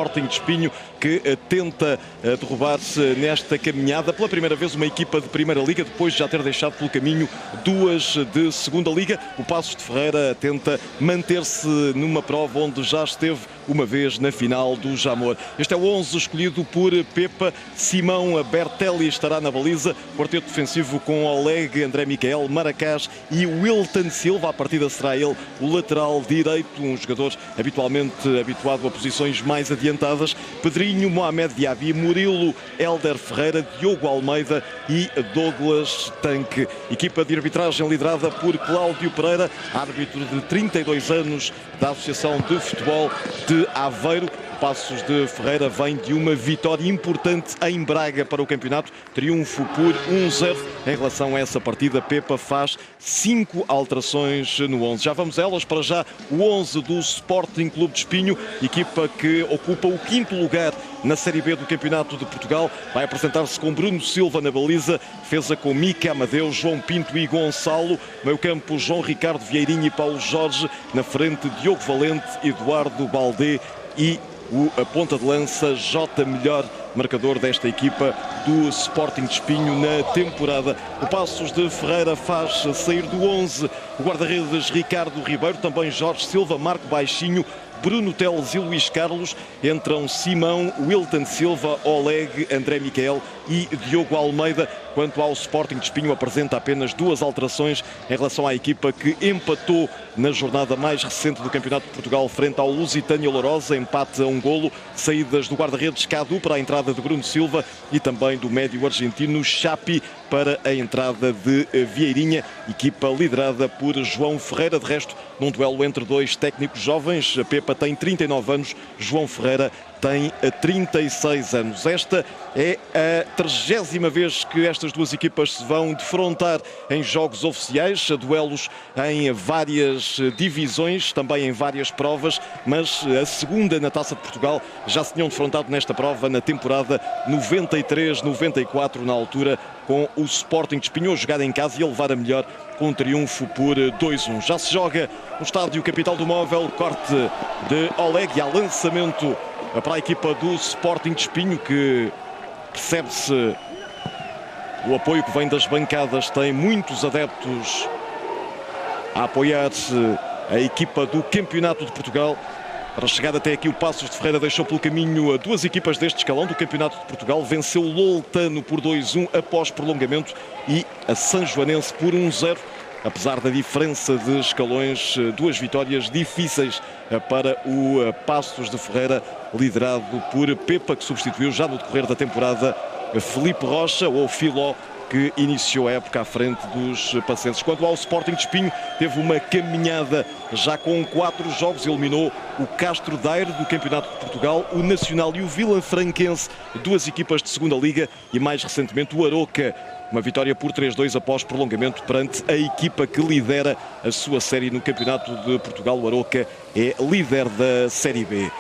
Sporting de Espinho, que tenta derrubar-se nesta caminhada. Pela primeira vez uma equipa de Primeira Liga, depois de já ter deixado pelo caminho duas de Segunda Liga. O Paços de Ferreira tenta manter-se numa prova onde já esteve uma vez na final do Jamor. Este é o 11 escolhido por Pepa. Simão Bertelli estará na baliza. Quarteto defensivo com Oleg, André Miquel, Maracás e Wilton Silva. A partida será ele o lateral direito, um jogador habitualmente habituado a posições mais adiantadas. Pedrinho, Mohamed Diaby, Murilo, Hélder Ferreira, Diogo Almeida e Douglas Tanque. Equipa de arbitragem liderada por Cláudio Pereira, árbitro de 32 anos da Associação de Futebol de Aveiro. Paços de Ferreira vem de uma vitória importante em Braga para o campeonato, triunfo por 1-0. Em relação a essa partida, Pepa faz 5 alterações no 11. Já vamos a elas. Para já, o 11 do Sporting Clube de Espinho, equipa que ocupa o 5º lugar na Série B do Campeonato de Portugal. Vai apresentar-se com Bruno Silva na baliza, defesa com Mica Amadeu, João Pinto e Gonçalo. Meio campo, João Ricardo Vieirinho e Paulo Jorge. Na frente, Diogo Valente, Eduardo Baldé e a ponta de lança, Jota Melhor, marcador desta equipa do Sporting de Espinho na temporada. O Paços de Ferreira faz sair do 11 o guarda-redes Ricardo Ribeiro, também Jorge Silva, Marco Baixinho, Bruno Teles e Luís Carlos. Entram Simão, Wilton Silva, Oleg, André Miquel e Diogo Almeida. Quanto ao Sporting de Espinho, apresenta apenas 2 alterações em relação à equipa que empatou na jornada mais recente do Campeonato de Portugal frente ao Lusitânia Lourosa, empate a 1 golo, saídas do guarda-redes Cadu para a entrada de Bruno Silva e também do médio argentino Chapi para a entrada de Vieirinha, equipa liderada por João Ferreira. De resto, num duelo entre dois técnicos jovens, Pepa tem 39 anos, João Ferreira tem 36 anos. Esta é a 30ª vez que estas duas equipas se vão defrontar em jogos oficiais, duelos em várias divisões, também em várias provas, mas a segunda na Taça de Portugal. Já se tinham defrontado nesta prova na temporada 93-94, na altura, com o Sporting de Espinho, jogado em casa e a levar a melhor com um triunfo por 2-1. Já se joga no estádio Capital do Móvel, corte de Oleg e há lançamento para a equipa do Sporting de Espinho, que percebe-se o apoio que vem das bancadas. Tem muitos adeptos a apoiar-se a equipa do Campeonato de Portugal. Para chegar até aqui, o Paços de Ferreira deixou pelo caminho duas equipas deste escalão do Campeonato de Portugal. Venceu o Loltano por 2-1 após prolongamento e a Sanjoanense por 1-0. Apesar da diferença de escalões, 2 vitórias difíceis para o Paços de Ferreira, liderado por Pepa, que substituiu já no decorrer da temporada Felipe Rocha, ou Filó, que iniciou a época à frente dos pacenses. Quanto ao Sporting de Espinho, teve uma caminhada já com 4 jogos, eliminou o Castro Daire do Campeonato de Portugal, o Nacional e o Vila Franquense, 2 equipas de Segunda Liga, e mais recentemente o Aroca. Uma vitória por 3-2 após prolongamento perante a equipa que lidera a sua série no Campeonato de Portugal. O Aroca é líder da Série B.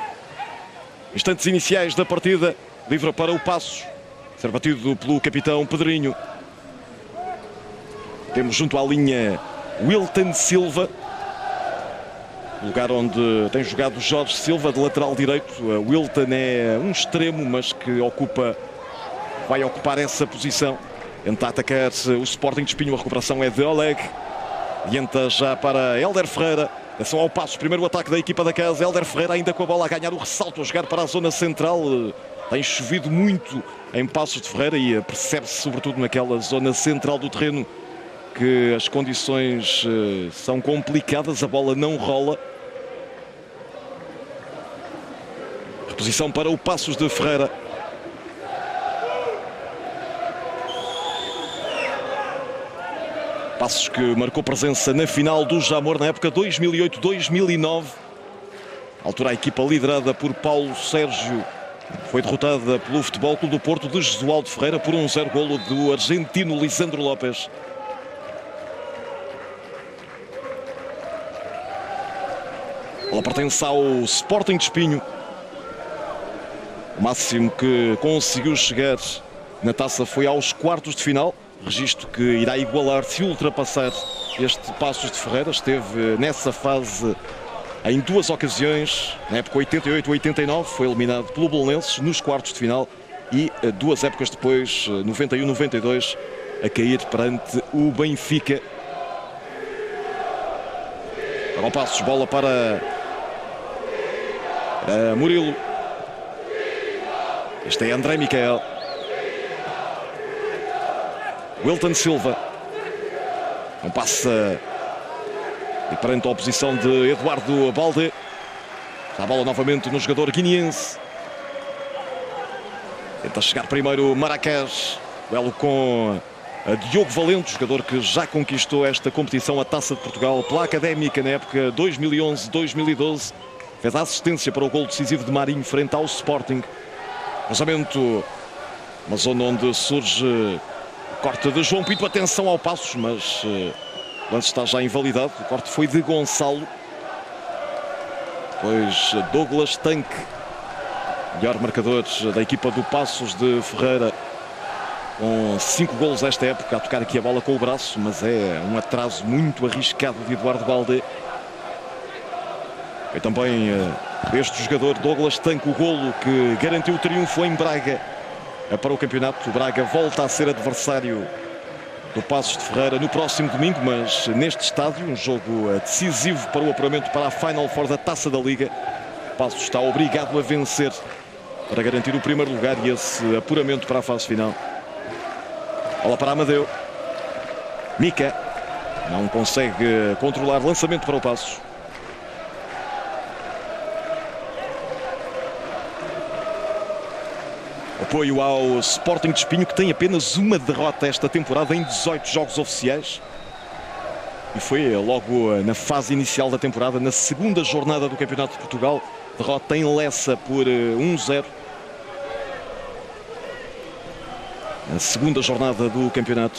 Instantes iniciais da partida, livre para o Paços, ser batido pelo capitão Pedrinho. Temos junto à linha Wilton Silva, lugar onde tem jogado Jorge Silva de lateral direito. Wilton é um extremo, mas que vai ocupar essa posição. Tenta atacar o Sporting de Espinho, a recuperação é de Oleg. E entra já para Hélder Ferreira. Atenção ao Paços, primeiro ataque da equipa da casa. Hélder Ferreira ainda com a bola a ganhar o ressalto, a jogar para a zona central. Tem chovido muito em Paços de Ferreira e percebe-se sobretudo naquela zona central do terreno que as condições são complicadas, a bola não rola. Reposição para o Paços de Ferreira. Paços que marcou presença na final do Jamor na época 2008-2009. À altura a equipa liderada por Paulo Sérgio foi derrotada pelo Futebol Clube do Porto de Jesualdo Ferreira por 1-0, golo do argentino Lisandro Lopes. Ela pertence ao Sporting de Espinho. O máximo que conseguiu chegar na taça foi aos quartos de final. Registro que irá igualar se ultrapassar este Paços de Ferreira. Esteve nessa fase em duas ocasiões, na época 88-89, foi eliminado pelo Belenenses nos quartos de final e duas épocas depois, 91-92, a cair perante o Benfica. Para o Passos, bola para Murilo. Este é André Miquel. Wilton Silva. Não passa e perante a oposição de Eduardo Balde. A bola novamente no jogador guineense. Tenta chegar primeiro Marrakech. Duelo com Diogo Valente, jogador que já conquistou esta competição, a Taça de Portugal, pela Académica na época 2011-2012. Fez a assistência para o gol decisivo de Marinho frente ao Sporting. Cruzamento, uma zona onde surge o corte de João Pinto. Atenção ao Passos, mas o lance está já invalidado. O corte foi de Gonçalo. Depois Douglas Tanque, melhor marcador da equipa do Passos de Ferreira, com 5 golos esta época, a tocar aqui a bola com o braço, mas é um atraso muito arriscado de Eduardo Balde. E também este jogador, Douglas Tanque, o golo que garantiu o triunfo em Braga para o campeonato. O Braga volta a ser adversário do Passos de Ferreira no próximo domingo, mas neste estádio, um jogo decisivo para o apuramento para a Final Four da Taça da Liga. O Passos está obrigado a vencer para garantir o primeiro lugar e esse apuramento para a fase final. Bola para Amadeu. Mica não consegue controlar, lançamento para o Passos. Apoio ao Sporting de Espinho, que tem apenas uma derrota esta temporada em 18 jogos oficiais. E foi logo na fase inicial da temporada, na segunda jornada do Campeonato de Portugal. Derrota em Lessa por 1-0. Na segunda jornada do campeonato.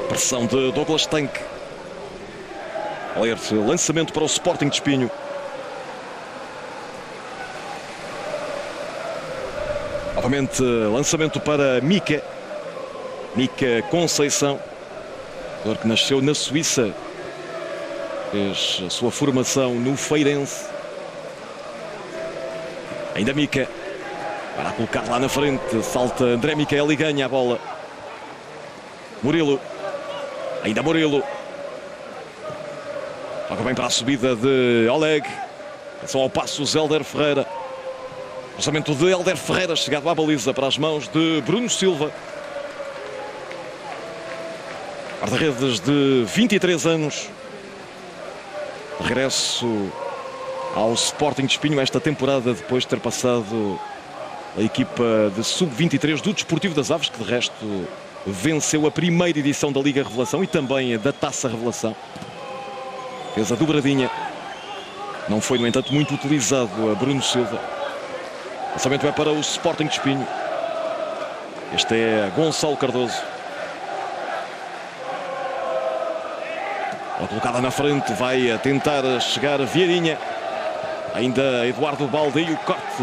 Pressão de Douglas Tanque. Lançamento para o Sporting de Espinho. Novamente lançamento para Mica. Mica Conceição, jogador que nasceu na Suíça, fez a sua formação no Feirense. Ainda Mica, para colocar lá na frente, salta André Miquel e ganha a bola. Murilo, ainda Murilo. Joga bem para a subida de Oleg. Atenção ao passo Hélder Ferreira. Lançamento de Hélder Ferreira, chegado à baliza para as mãos de Bruno Silva. Guarda-redes de 23 anos. Regresso ao Sporting de Espinho esta temporada, depois de ter passado a equipa de sub-23 do Desportivo das Aves, que de resto venceu a primeira edição da Liga Revelação e também a da Taça Revelação. Fez a dobradinha. Não foi, no entanto, muito utilizado a Bruno Silva. O lançamento é para o Sporting de Espinho. Este é Gonçalo Cardoso. A colocada na frente, vai a tentar chegar Vieirinha. Ainda Eduardo Balde e o corte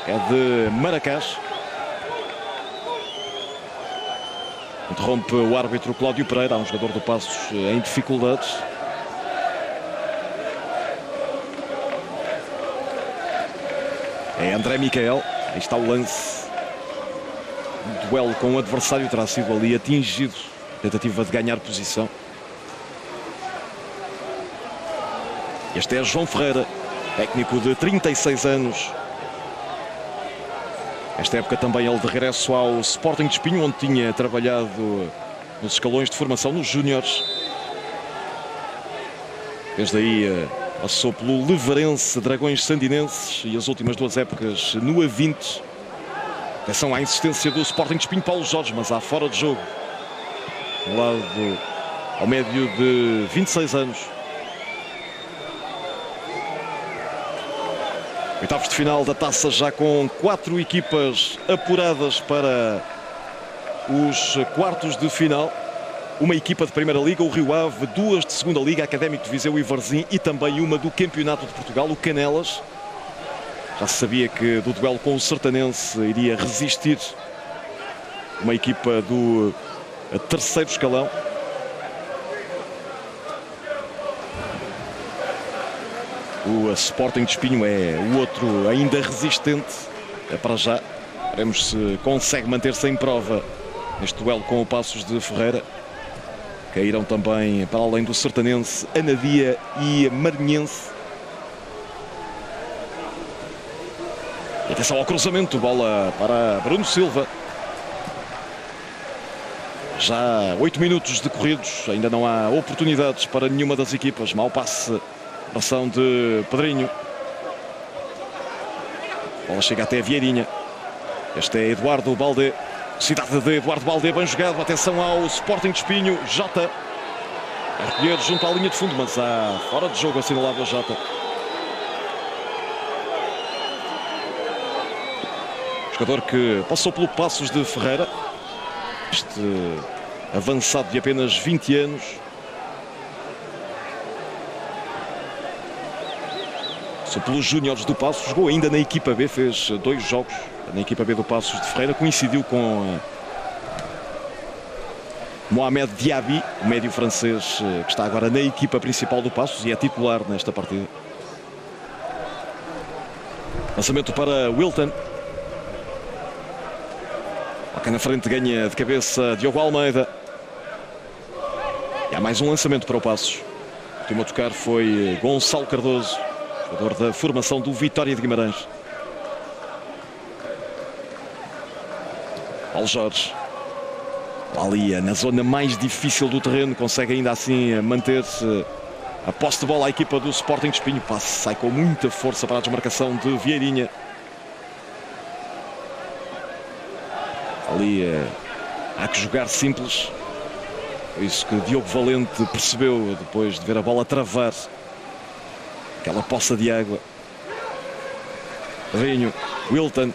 é de Marrakech. Interrompe o árbitro Cláudio Pereira, um jogador do Passos em dificuldades. É André Miquel. Aí está o lance. O duelo com o adversário terá sido ali atingido. Tentativa de ganhar posição. Este é João Ferreira, técnico de 36 anos. Esta época também ele de regresso ao Sporting de Espinho, onde tinha trabalhado nos escalões de formação, nos júniores. Desde aí passou pelo Levarense, Dragões Sandinenses e as últimas duas épocas no A20. Atenção à insistência do Sporting de Espinho, Paulo Jorge, mas há fora de jogo. Do lado ao médio de 26 anos. Oitavos de final da taça, já com 4 equipas apuradas para os quartos de final. Uma equipa de Primeira Liga, o Rio Ave, 2 de Segunda Liga, Académico de Viseu e Varzim, e também uma do Campeonato de Portugal, o Canelas. Já se sabia que do duelo com o Sertanense iria resistir uma equipa do terceiro escalão. O Sporting de Espinho é o outro ainda resistente. Para já, veremos se consegue manter-se em prova neste duelo com o Passos de Ferreira. Caíram também, para além do Sertanense, Anadia e Marinhense. E atenção ao cruzamento, bola para Bruno Silva. Já 8 minutos decorridos, ainda não há oportunidades para nenhuma das equipas. Mau passe, ação de Pedrinho. A bola chega até a Vieirinha. Este é Eduardo Baldé. Cidade de Eduardo Baldé, bem jogado. Atenção ao Sporting de Espinho. Jota a recolher junto à linha de fundo, mas há fora de jogo assinalado a Jota. Jogador que passou pelo Passos de Ferreira. Este avançado de apenas 20 anos. Passou pelos Júniores do Passos. Jogou ainda na equipa B. Fez 2 jogos na equipa B do Passos de Ferreira. Coincidiu com Mohamed Diaby, o médio francês que está agora na equipa principal do Passos e é titular nesta partida. Lançamento para Wilton. Aqui na frente ganha de cabeça Diogo Almeida. E há mais um lançamento para o Passos. O último a tocar foi Gonçalo Cardoso, jogador da formação do Vitória de Guimarães. Paulo Jorge. Ali na zona mais difícil do terreno, consegue ainda assim manter-se a posse de bola à equipa do Sporting de Espinho. Passe sai com muita força para a desmarcação de Vieirinha. Ali há que jogar simples. Foi isso que Diogo Valente percebeu depois de ver a bola travar aquela poça de água. Rinho, Wilton.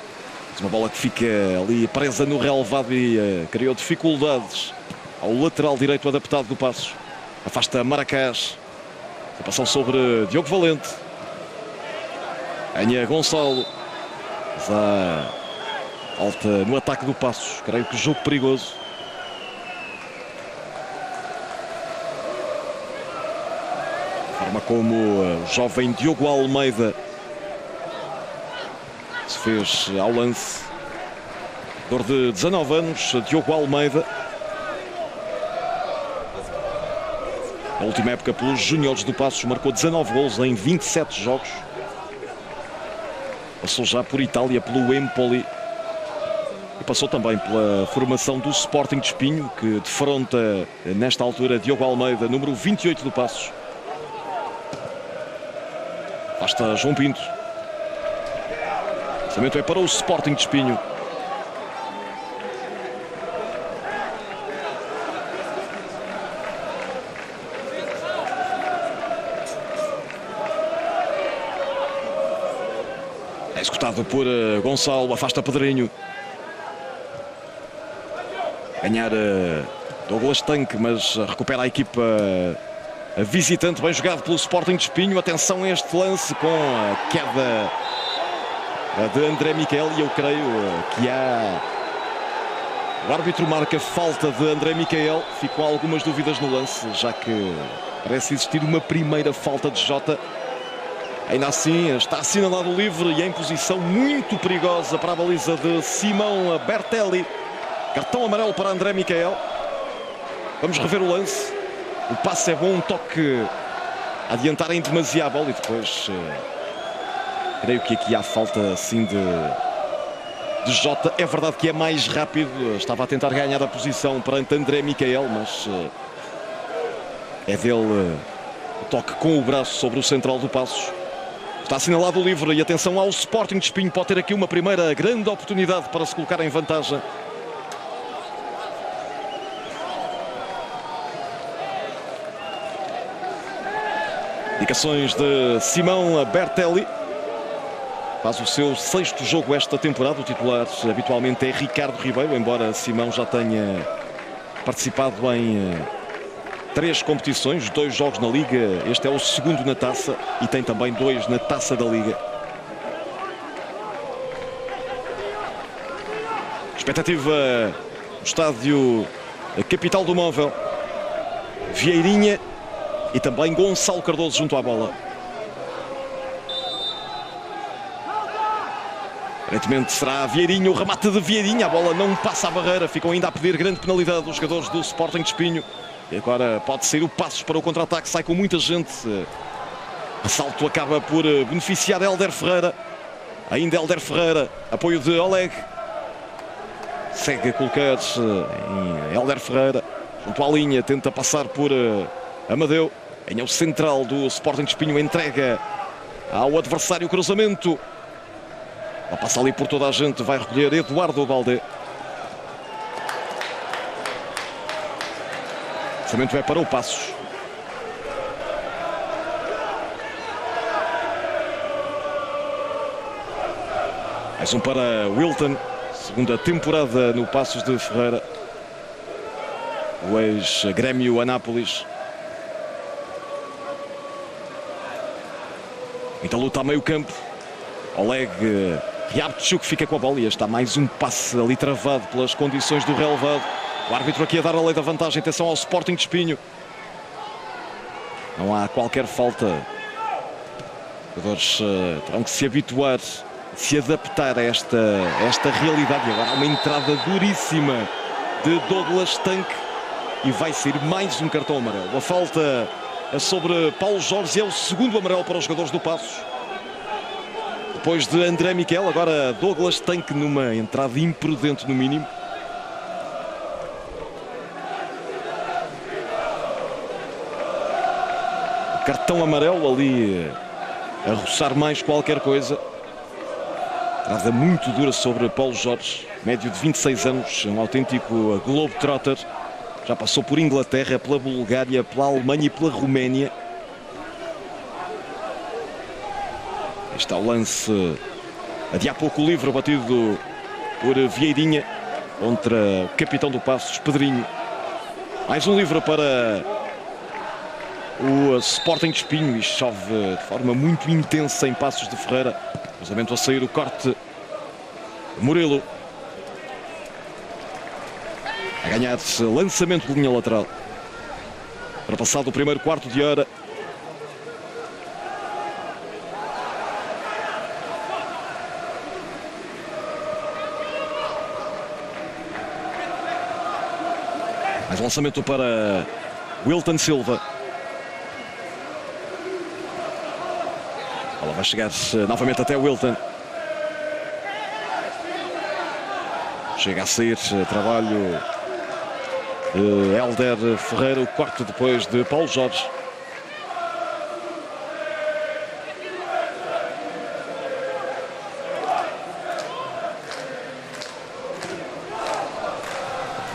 Uma bola que fica ali presa no relevado e criou dificuldades ao lateral direito adaptado do Passos. Afasta Maracás. A passão sobre Diogo Valente. Ganha Gonçalo. Já alta no ataque do Passos. Creio que jogo perigoso. A forma como o jovem Diogo Almeida se fez ao lance. Jogador de 19 anos, Diogo Almeida. Na última época pelos Júniores do Passos marcou 19 golos em 27 jogos. Passou já por Itália, pelo Empoli. E passou também pela formação do Sporting de Espinho, que defronta nesta altura Diogo Almeida, número 28 do Passos. Basta João Pinto. O lançamento é para o Sporting de Espinho. É executado por Gonçalo, afasta Pedrinho. Ganhar Douglas Tanque, mas recupera a equipa visitante, bem jogado pelo Sporting de Espinho. Atenção a este lance com a queda de André Miquel e eu creio que o árbitro marca falta de André Miquel. Ficam algumas dúvidas no lance, já que parece existir uma primeira falta de Jota. Ainda assim está assinalado o livre e em posição muito perigosa para a baliza de Simão Bertelli. Cartão amarelo para André Miquel. Vamos rever o lance. O passe é bom, um toque a adiantar em demasia a bola e depois creio que aqui há falta assim de Jota. É verdade que é mais rápido, estava a tentar ganhar a posição perante André Miquel, mas é dele o toque com o braço sobre o central do Passos. Está assinalado o livre e atenção ao Sporting de Espinho, pode ter aqui uma primeira grande oportunidade para se colocar em vantagem. Indicações de Simão Bertelli. Faz o seu 6º jogo esta temporada. O titular habitualmente é Ricardo Ribeiro, embora Simão já tenha participado em 3 competições, 2 jogos na Liga. Este é o 2º na Taça e tem também 2 na Taça da Liga. Expectativa no estádio Capital do Móvel. Vieirinha e também Gonçalo Cardoso junto à bola. Aparentemente será Vieirinha, o remate de Vieirinha. A bola não passa a barreira, ficam ainda a pedir grande penalidade os jogadores do Sporting de Espinho. E agora pode sair o Passos para o contra-ataque, sai com muita gente. Assalto acaba por beneficiar Hélder Ferreira. Ainda Hélder Ferreira, apoio de Oleg. Segue a colocar-se em Hélder Ferreira. Junto à linha, tenta passar por Amadeu. Em o central do Sporting de Espinho, entrega ao adversário o cruzamento. Ela passa ali por toda a gente, vai recolher Eduardo Baldé. O lançamento vai para o Passos. Mais um para Wilton. Segunda temporada no Passos de Ferreira. O ex-Grêmio Anápolis. Muita luta a meio campo. Oleg Riabchuk fica com a bola e está mais um passe ali travado pelas condições do relevado. O árbitro aqui a dar a lei da vantagem. Atenção ao Sporting de Espinho. Não há qualquer falta. Os jogadores terão que se habituar, se adaptar a esta realidade. E agora há uma entrada duríssima de Douglas Tanque e vai ser mais um cartão amarelo. A falta é sobre Paulo Jorge, é o segundo amarelo para os jogadores do Passos. Depois de André Miquel, agora Douglas Tanque numa entrada imprudente no mínimo. O cartão amarelo ali a roçar mais qualquer coisa. Entrada muito dura sobre Paulo Jorge, médio de 26 anos, um autêntico globetrotter. Já passou por Inglaterra, pela Bulgária, pela Alemanha e pela Roménia. Este é o lance de há pouco, o livre batido por Vieirinha contra o capitão do Passos, Pedrinho. Mais um livre para o Sporting de Espinho e chove de forma muito intensa em Passos de Ferreira. Cruzamento a sair, o corte Murilo. A ganhar-se lançamento de linha lateral. Para passar do primeiro quarto de hora. Mais lançamento para Wilton Silva. Ela vai chegar novamente até Wilton. Chega a sair trabalho de Hélder Ferreira, o corte depois de Paulo Jorge.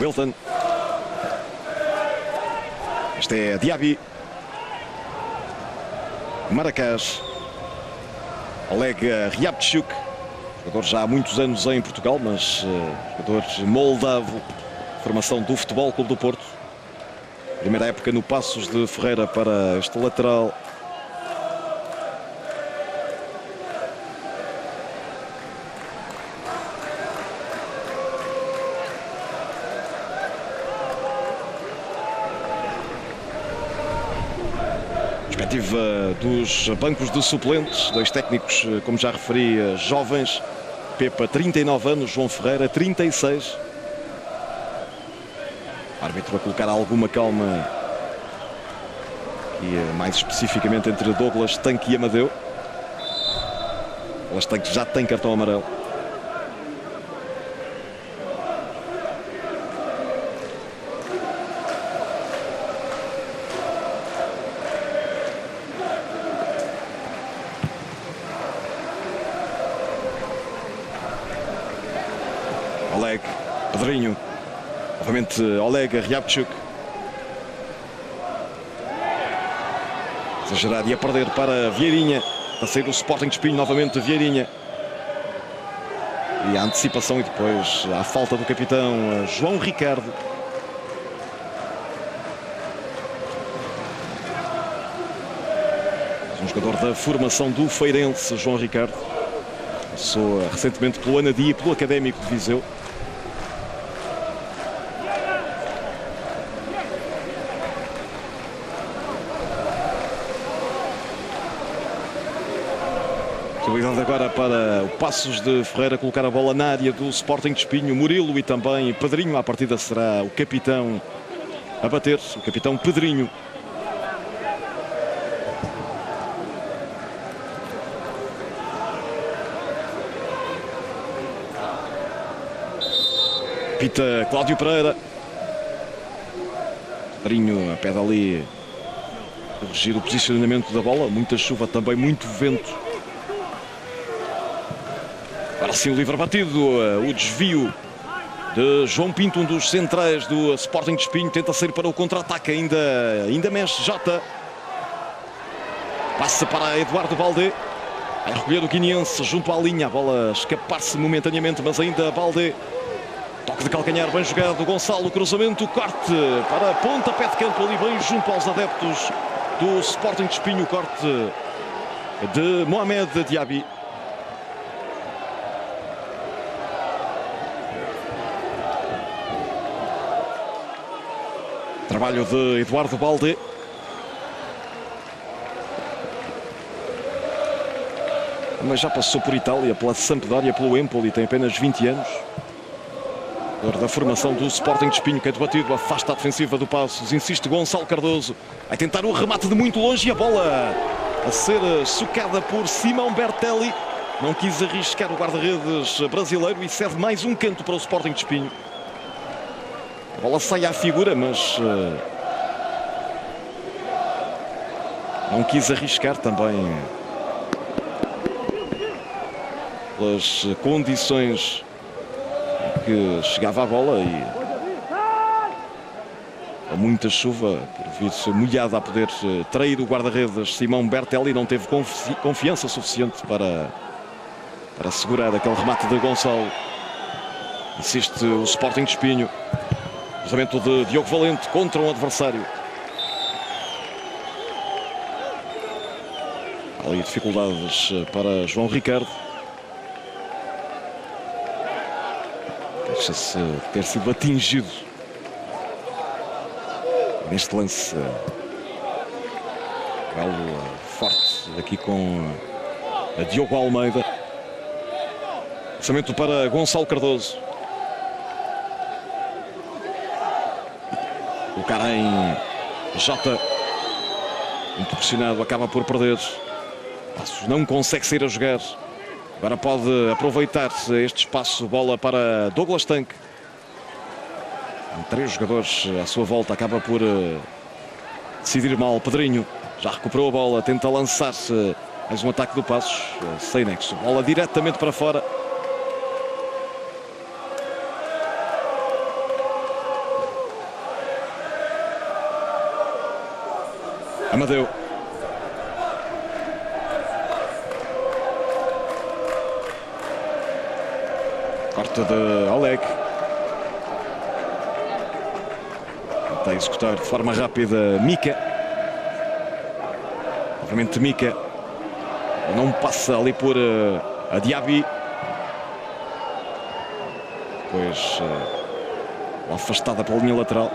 Wilton. Este é Diaby. Maracás. Oleg Riabchuk. Jogador já há muitos anos em Portugal, mas jogador moldavo. Formação do Futebol Clube do Porto. Primeira época no Passos de Ferreira para este lateral. Perspectiva dos bancos de suplentes, dois técnicos, como já referi, jovens. Pepa, 39 anos, João Ferreira, 36. O árbitro a colocar alguma calma e mais especificamente entre Douglas Tanque e Amadeu. Douglas Tanque já tem cartão amarelo. Oleg, Pedrinho. Novamente Oleg Riabchuk. Exagerado e a perder para Vieirinha. A sair do Sporting de Espinho, novamente Vieirinha. E a antecipação e depois a falta do capitão João Ricardo. Um jogador da formação do Feirense, João Ricardo. Passou recentemente pelo Anadia e pelo Académico de Viseu. Possibilidade agora para o Passos de Ferreira colocar a bola na área do Sporting de Espinho. Murilo e também Pedrinho. À partida será o capitão a bater, o capitão Pedrinho. Pita Cláudio Pereira. Pedrinho pede ali corrigir o posicionamento da bola. Muita chuva também, muito vento. Agora sim o livre batido, o desvio de João Pinto, um dos centrais do Sporting de Espinho. Tenta sair para o contra-ataque, ainda mexe Jota. Passa para Eduardo Baldé. Vai recolher o guineense junto à linha. A bola escapar-se momentaneamente, mas ainda Baldé. Toque de calcanhar, bem jogado. Gonçalo, cruzamento, corte para a ponta, pé de campo ali bem junto aos adeptos do Sporting de Espinho. Corte de Mohamed Diaby. Trabalho de Eduardo Baldé. Mas já passou por Itália, pela Sampdoria, pelo Empoli, tem apenas 20 anos. Da formação do Sporting de Espinho, que é debatido, afasta a defensiva do Passos, insiste Gonçalo Cardoso, vai tentar o remate de muito longe e a bola a ser socada por Simão Bertelli. Não quis arriscar o guarda-redes brasileiro e cede mais um canto para o Sporting de Espinho. A bola sai à figura, mas não quis arriscar também pelas condições que chegava a bola e há muita chuva por vir-se molhada a poder trair o guarda-redes Simão Bertelli. Não teve confiança suficiente para segurar aquele remate de Gonçalo. Insiste o Sporting de Espinho. Cruzamento de Diogo Valente contra um adversário. Há ali dificuldades para João Ricardo. Deixa-se ter sido atingido neste lance. Galo forte aqui com a Diogo Almeida. Lançamento para Gonçalo Cardoso. Colocar em Jota. Muito pressionado, acaba por perder. Passos não consegue sair a jogar. Agora pode aproveitar este espaço. Bola para Douglas Tanque. Com 3 jogadores à sua volta. Acaba por decidir mal. Pedrinho já recuperou a bola. Tenta lançar-se. Mais um ataque do Passos. Sem nexo. Bola diretamente para fora. Amadeu. Corta de Oleg. Tenta executar de forma rápida Mika. Novamente Mika. Não passa ali por a Diaby. Depois afastada pela linha lateral.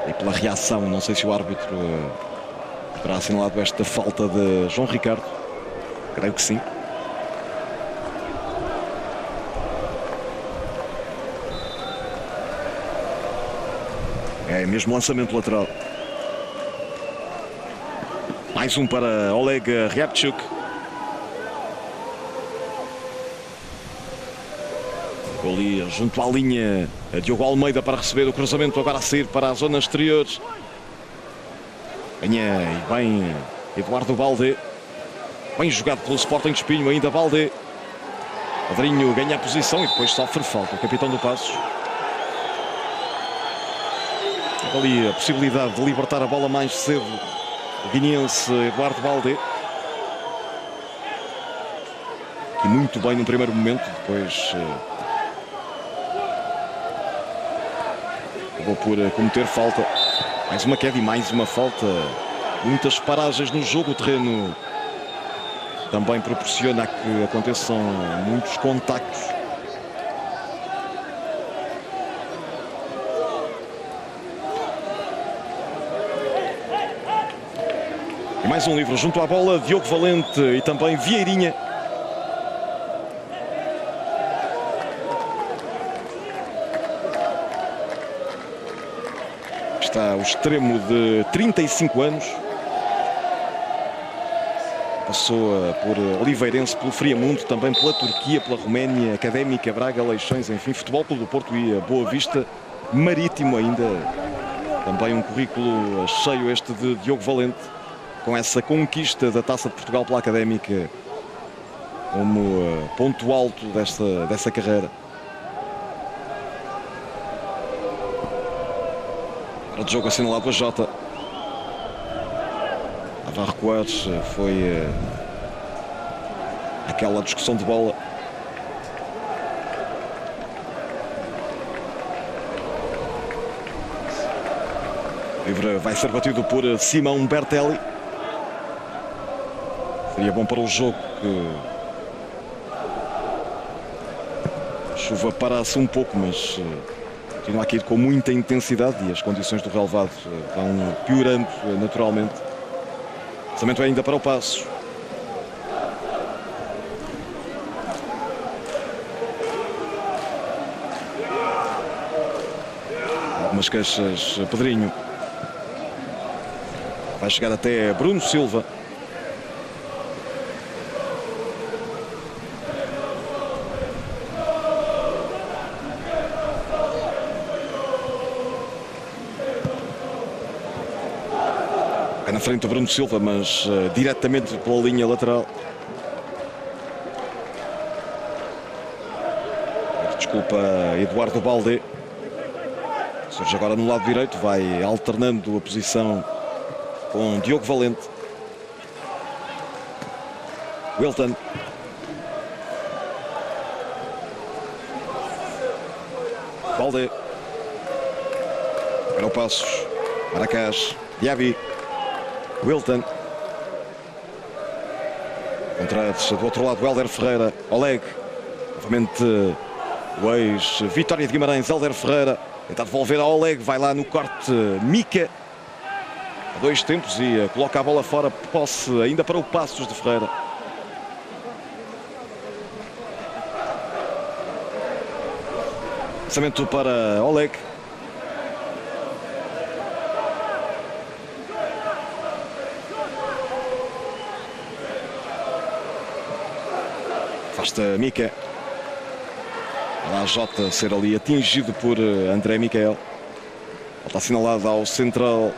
E pela reação, não sei se o árbitro terá assinalado esta falta de João Ricardo. Creio que sim. É mesmo lançamento lateral. Mais um para Oleg Ryabchuk. Ali junto à linha, Diogo Almeida para receber o cruzamento, agora a sair para a zona exterior. Ganha e bem Eduardo Baldé. Bem jogado pelo Sporting de Espinho, ainda Baldé. Pedrinho ganha a posição e depois sofre falta o capitão do Passos. Ali a possibilidade de libertar a bola mais cedo. O guineense Eduardo Baldé. E muito bem no primeiro momento, depois acabou por cometer falta. Mais uma queda e mais uma falta. Muitas paragens no jogo. O terreno também proporciona que aconteçam muitos contactos. E Mais um livro junto à bola, Diogo Valente e também Vieirinha. Está o extremo de 35 anos. Passou por Oliveirense, pelo Friamundo, também pela Turquia, pela Roménia, Académica, Braga, Leixões, enfim, Futebol Clube do Porto e Boa Vista, Marítimo ainda. Também um currículo cheio este de Diogo Valente, com essa conquista da Taça de Portugal pela Académica como ponto alto dessa carreira. Para o jogo assinalado a Jota. Estava a recuar, foi aquela discussão de bola. O livre vai ser batido por Simão Bertelli. Seria bom para o jogo que a chuva parasse um pouco, mas continua aqui com muita intensidade e as condições do relevado vão piorando naturalmente. O lançamento é ainda para o Passos. Algumas queixas, Pedrinho. Vai chegar até Bruno Silva. É na frente do Bruno Silva, mas diretamente pela linha lateral. Desculpa, Eduardo Baldé. Surge agora no lado direito, vai alternando a posição com Diogo Valente. Wilton. Baldé. Para o Passos. Maracás. Diaby. Wilton. Contratos do outro lado, Hélder Ferreira. Oleg. Novamente o ex-Vitória de Guimarães, Hélder Ferreira. Tenta devolver a Oleg. Vai lá no corte Mica. A 2 tempos e coloca a bola fora. Posse ainda para o Passos de Ferreira. Lançamento para Oleg. Afasta Mica. Lá a Jota ser ali atingido por André Miquel. Está assinalado ao central.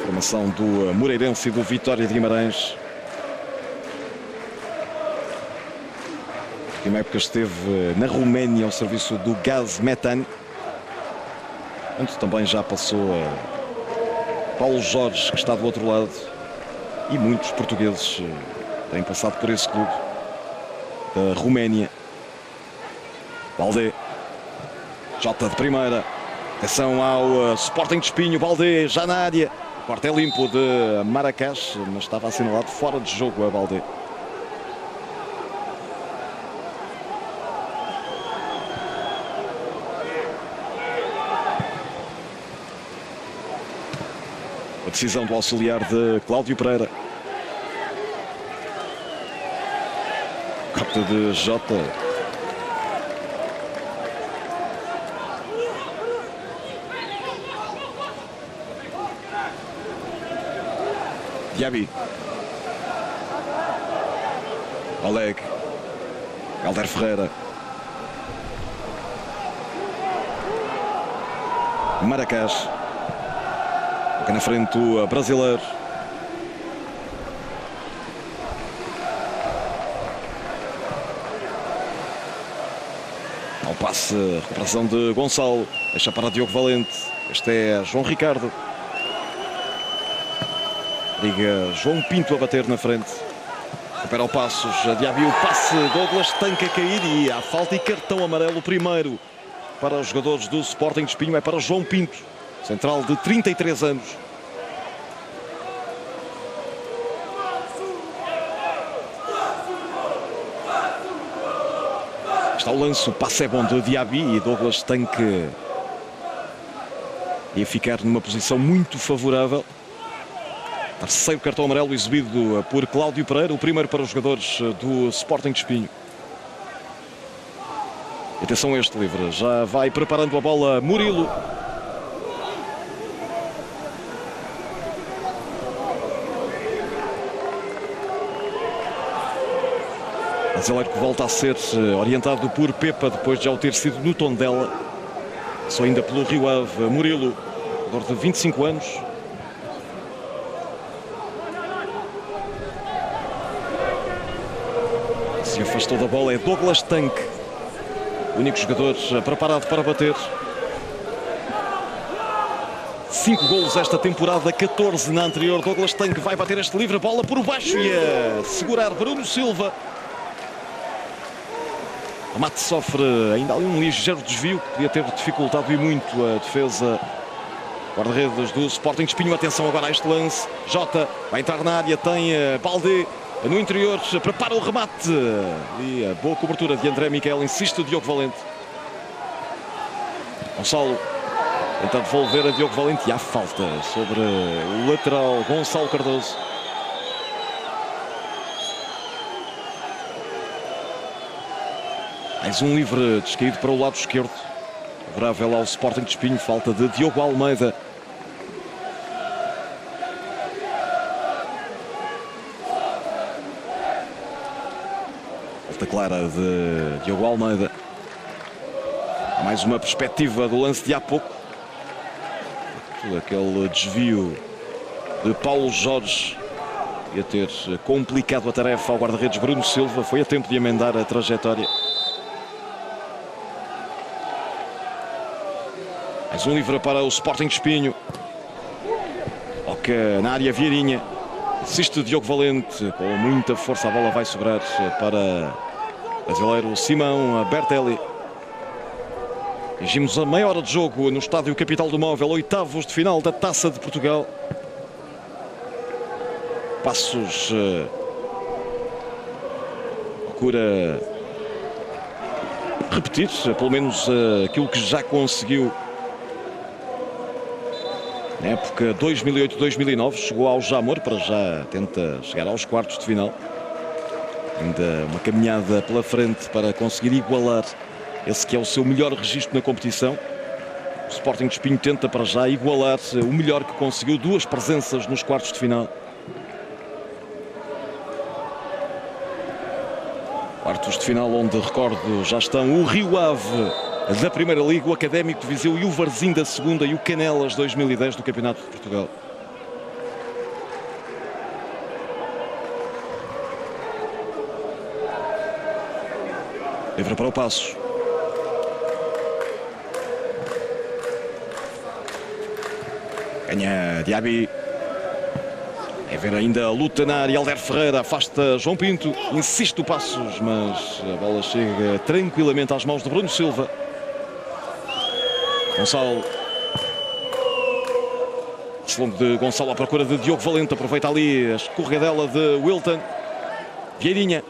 Formação do Moreirense e do Vitória de Guimarães. Em uma época esteve na Roménia ao serviço do Gaz Metan, onde também já passou Paulo Jorge, que está do outro lado, e muitos portugueses têm passado por esse clube da Roménia. Baldé. Jota de primeira. Atenção ao Sporting de Espinho. Baldé já na área. O corte é limpo de Maracás, mas estava assinalado fora de jogo a Baldé. A decisão do auxiliar de Cláudio Pereira. Corte de Jota. Diaby. Oleg. Hélder Ferreira. Maracás. Toca na frente o brasileiro. Ao passe, recuperação de Gonçalo. Deixa para Diogo Valente. Este é João Ricardo. Liga João Pinto a bater na frente. Recupera o Passos. Diaby, o passe. Douglas tanca a cair e há falta e cartão amarelo primeiro para os jogadores do Sporting de Espinho. É para João Pinto, central de 33 anos. Está o lance, o passe é bom de Diaby e Douglas tem que e a ficar numa posição muito favorável. Terceiro cartão amarelo exibido por Cláudio Pereira, o primeiro para os jogadores do Sporting de Espinho. Atenção a este livre, já vai preparando a bola Murilo. Brasileiro que volta a ser orientado por Pepa depois de já o ter sido no Tondela. Só ainda pelo Rio Ave. Murilo, agora de 25 anos. Se afastou da bola é Douglas Tanque, o único jogador preparado para bater. 5 golos esta temporada, 14 na anterior. Douglas Tanque vai bater este livre, bola por baixo e a segurar Bruno Silva. O Mate sofre ainda ali um ligeiro desvio que podia ter dificultado e muito a defesa. Guarda-redes do Sporting de Espinho. Atenção agora a este lance. Jota vai entrar na área, tem Baldé no interior, prepara o remate. E a boa cobertura de André Miquel, insiste o Diogo Valente. Gonçalo tenta devolver a Diogo Valente e há falta sobre o lateral Gonçalo Cardoso. Mais um livre descaído para o lado esquerdo. Favorável ao Sporting de Espinho. Falta de Diogo Almeida. Falta clara de Diogo Almeida. Há mais uma perspectiva do lance de há pouco. Aquele desvio de Paulo Jorge ia ter complicado a tarefa ao guarda-redes Bruno Silva. Foi a tempo de emendar a trajetória. Mais um livre para o Sporting de Espinho. Toca na área Vieirinha. Assiste Diogo Valente. Com muita força a bola vai sobrar para o brasileiro Simão Bertelli. Atingimos a meia hora de jogo no Estádio Capital do Móvel. Oitavos de final da Taça de Portugal. Passos procura repetir pelo menos aquilo que já conseguiu na época 2008-2009. Chegou ao Jamor, para já tenta chegar aos quartos de final. Ainda uma caminhada pela frente para conseguir igualar esse que é o seu melhor registro na competição. O Sporting de Espinho tenta para já igualar o melhor que conseguiu, 2 presenças nos quartos de final. Quartos de final onde, recordo, já estão o Rio Ave da Primeira Liga, o Académico de Viseu e o Varzim da Segunda e o Canelas 2010 do Campeonato de Portugal. Livre para o Passos. Ganha Diaby. É ver ainda a luta na área. Alder Ferreira afasta João Pinto. Insiste o Passos, mas a bola chega tranquilamente às mãos de Bruno Silva. Gonçalo. Longo de Gonçalo à procura de Diogo Valente. Aproveita ali a escorregadela de Wilton. Vieirinha.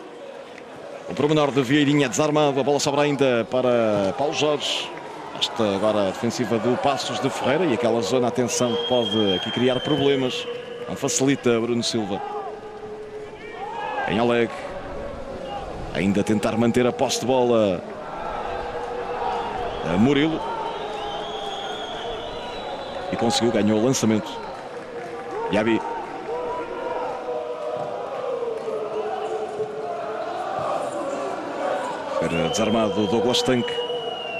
O pormenor de Vieirinha desarmado. A bola sobra ainda para Paulo Jorge. Esta agora a defensiva do Passos de Ferreira. E aquela zona, atenção, que pode aqui criar problemas. Não facilita Bruno Silva. Em Alegre. Ainda tentar manter a posse de bola a Murilo. E conseguiu, ganhou o lançamento. Diaby. Era desarmado Douglas Tanque.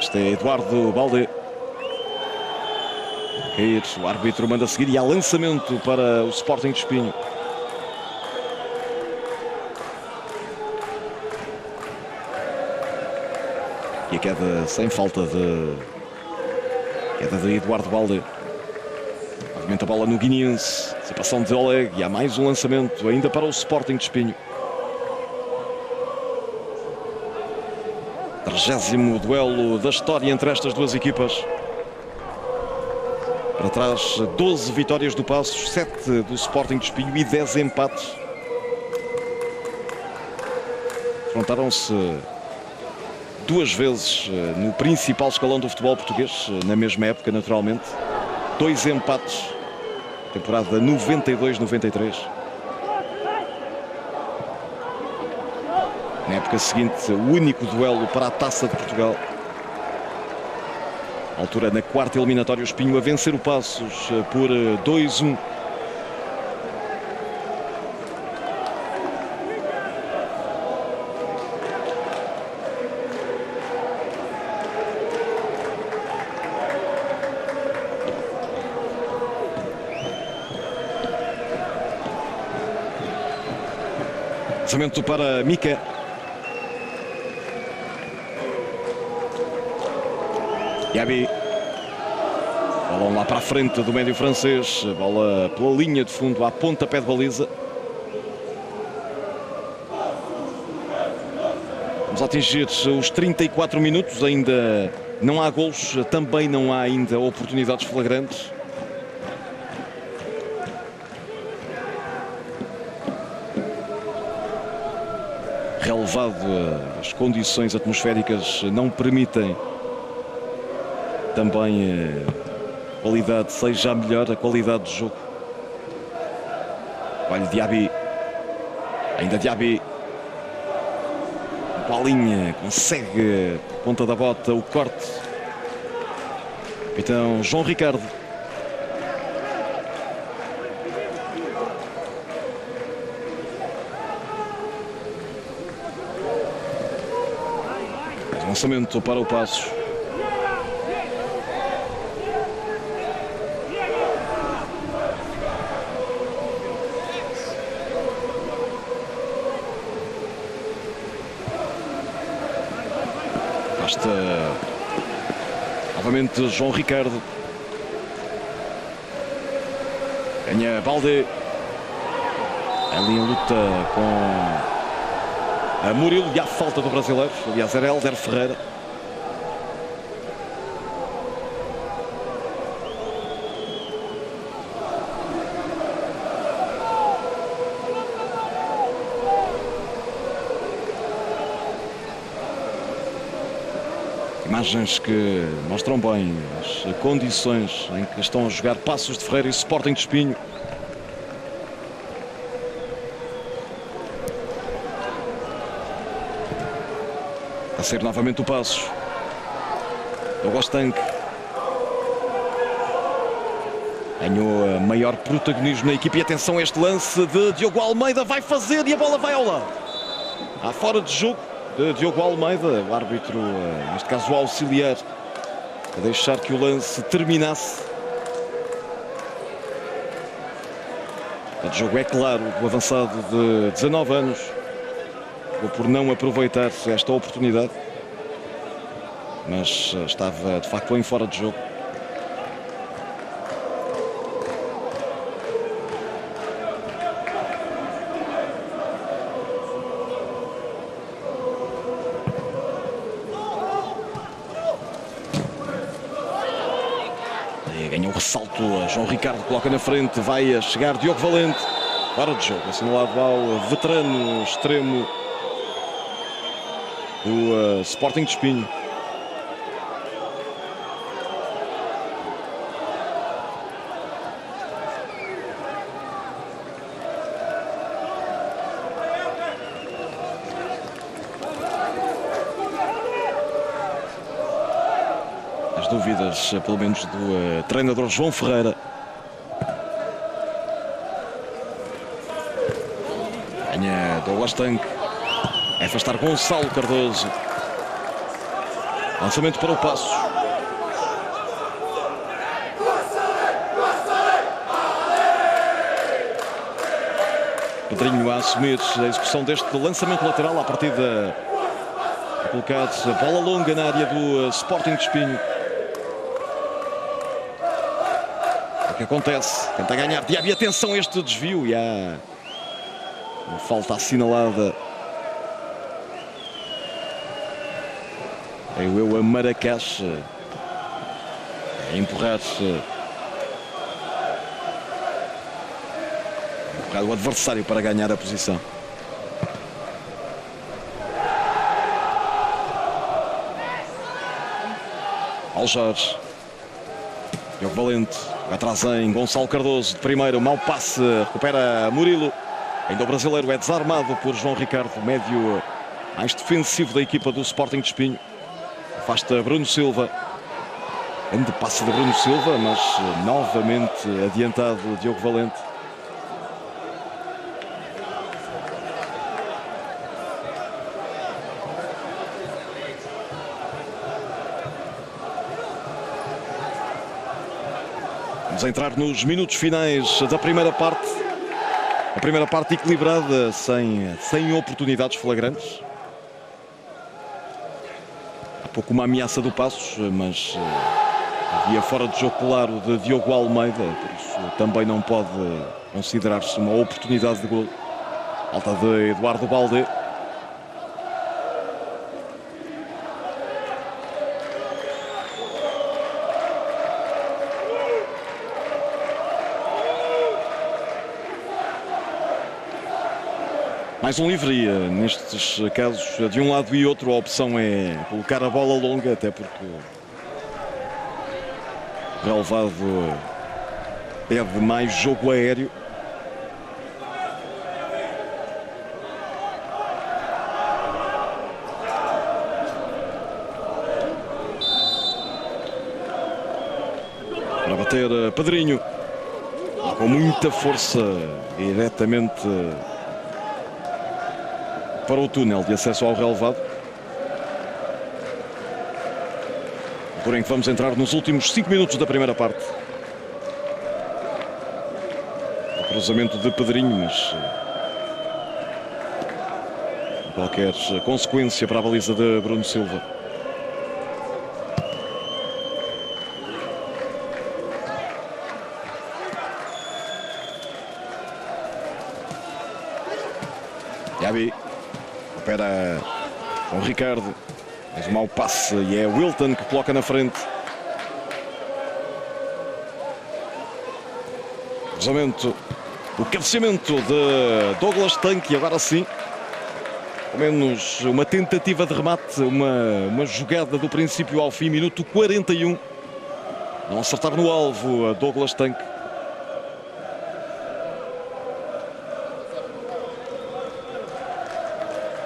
Este é Eduardo Baldé. Cair, o árbitro manda seguir e há lançamento para o Sporting de Espinho. E a queda sem falta de... queda de Eduardo Baldé. Movimenta a bola no Guineense. Separação de Oleg. E há mais um lançamento ainda para o Sporting de Espinho. 30º duelo da história entre estas duas equipas. Para trás, 12 vitórias do Passos, 7 do Sporting de Espinho e 10 empates. Enfrentaram-se 2 vezes no principal escalão do futebol português, na mesma época, naturalmente. 2 empates, temporada 92-93. Na época seguinte, o único duelo para a Taça de Portugal. À altura, na quarta eliminatória, o Espinho a vencer o Paços por 2-1. Lançamento para Mica. Diaby. Bola lá para a frente do médio francês. Bola pela linha de fundo, à pontapé de baliza. Vamos atingir os 34 minutos. Ainda não há golos, também não há ainda oportunidades flagrantes. Relevado, as condições atmosféricas não permitem também a qualidade seja a melhor, a qualidade do jogo. Olha, Diaby. Ainda Diaby. Com a linha, consegue, ponta da bota, o corte. Então, João Ricardo. Lançamento para o Paços. Basta novamente João Ricardo. Ganha Balde. Ali em luta com a Murilo e a falta do brasileiro. Aliás, era Hélder Ferreira. Imagens que mostram bem as condições em que estão a jogar Paços de Ferreira e Sporting de Espinho. A ser novamente o Paços. Douglas Tanque. Ganhou maior protagonismo na equipe. E atenção a este lance de Diogo Almeida. Vai fazer e a bola vai ao lado. Há fora de jogo de Diogo Almeida. O árbitro, neste caso o auxiliar, a deixar que o lance terminasse. O jogo é claro do avançado de 19 anos. Por não aproveitar esta oportunidade, mas estava de facto em fora de jogo. E ganha um ressalto, João Ricardo coloca na frente, vai a chegar Diogo Valente, fora de jogo, assinalado ao veterano extremo do Sporting de Espinho. As dúvidas, pelo menos, do treinador João Ferreira. Ganha Douglas Tanque. É afastar Gonçalo Cardoso. Lançamento para o Paços. Pedrinho a assumir a execução deste lançamento lateral à partida colocado. Bola longa na área do Sporting de Espinho. O que acontece? Tenta ganhar. Diaby, atenção a este desvio. E há uma falta assinalada. Eu a Maracás a empurrar-se o adversário para ganhar a posição. Al Jorge. Diogo Valente. Atrás em Gonçalo Cardoso, de primeiro, mau passe, recupera Murilo. Ainda o brasileiro é desarmado por João Ricardo, médio mais defensivo da equipa do Sporting de Espinho. Afasta Bruno Silva. Grande passe de Bruno Silva, mas novamente adiantado Diogo Valente. Vamos entrar nos minutos finais da primeira parte. A primeira parte equilibrada, sem oportunidades flagrantes. Há pouco uma ameaça do Passos, mas havia fora de jogo claro de Diogo Almeida, por isso também não pode considerar-se uma oportunidade de gol. Falta de Eduardo Balde. Mais um livre e nestes casos, de um lado e outro, a opção é colocar a bola longa, até porque o relevado pede mais jogo aéreo. Para bater Pedrinho, com muita força, diretamente para o túnel de acesso ao relevado. Porém que vamos entrar nos últimos 5 minutos da primeira parte. O cruzamento de Pedrinho, mas qualquer consequência para a baliza de Bruno Silva. Yabi. Espera o Ricardo. Faz um mau passe e é Wilton que coloca na frente. Cruzamento. O cabeceamento de Douglas Tanque. E agora sim, ao menos uma tentativa de remate. Uma jogada do princípio ao fim. Minuto 41. Não acertar no alvo a Douglas Tanque.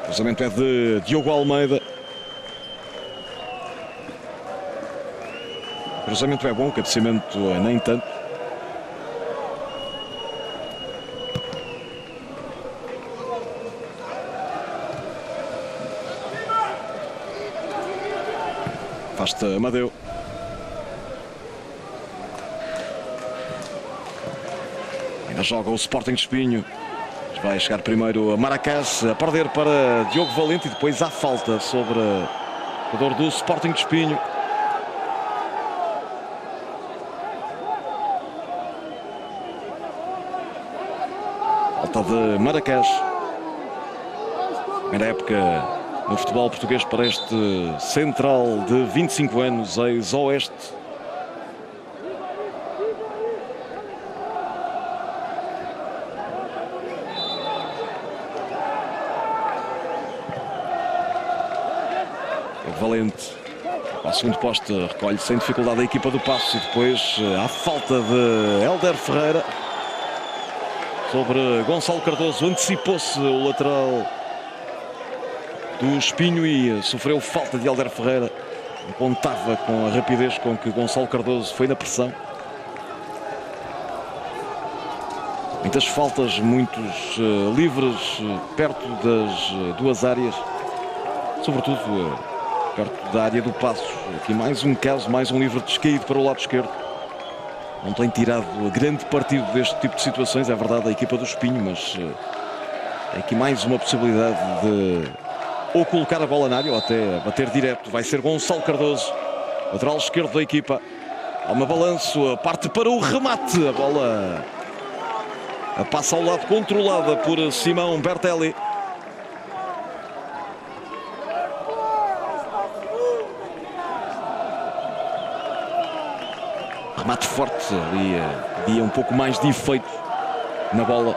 O cruzamento é de Diogo Almeida. O cruzamento é bom, o cabeceamento nem tanto. Afasta Amadeu. Ainda joga o Sporting de Espinho. Vai chegar primeiro a Maracás, a perder para Diogo Valente e depois há falta sobre o jogador do Sporting de Espinho. Falta de Maracás. Primeira época no futebol português para este central de 25 anos, ex-oeste. Valente, ao segundo poste, recolhe sem dificuldade a equipa do Passos e depois há falta de Hélder Ferreira sobre Gonçalo Cardoso. Antecipou-se o lateral do Espinho e sofreu falta de Hélder Ferreira. Não contava com a rapidez com que Gonçalo Cardoso foi na pressão. Muitas faltas, muitos livres perto das duas áreas, sobretudo perto da área do Passos. Aqui mais um caso, mais um livre descaído para o lado esquerdo. Não tem tirado grande partido deste tipo de situações, é verdade, a equipa do Espinho, mas é aqui mais uma possibilidade de ou colocar a bola na área ou até bater direto. Vai ser Gonçalo Cardoso, lateral esquerdo da equipa. Há uma balanço, parte para o remate. A bola passa ao lado, controlada por Simão Bertelli. Remate forte ali, pedia um pouco mais de efeito na bola.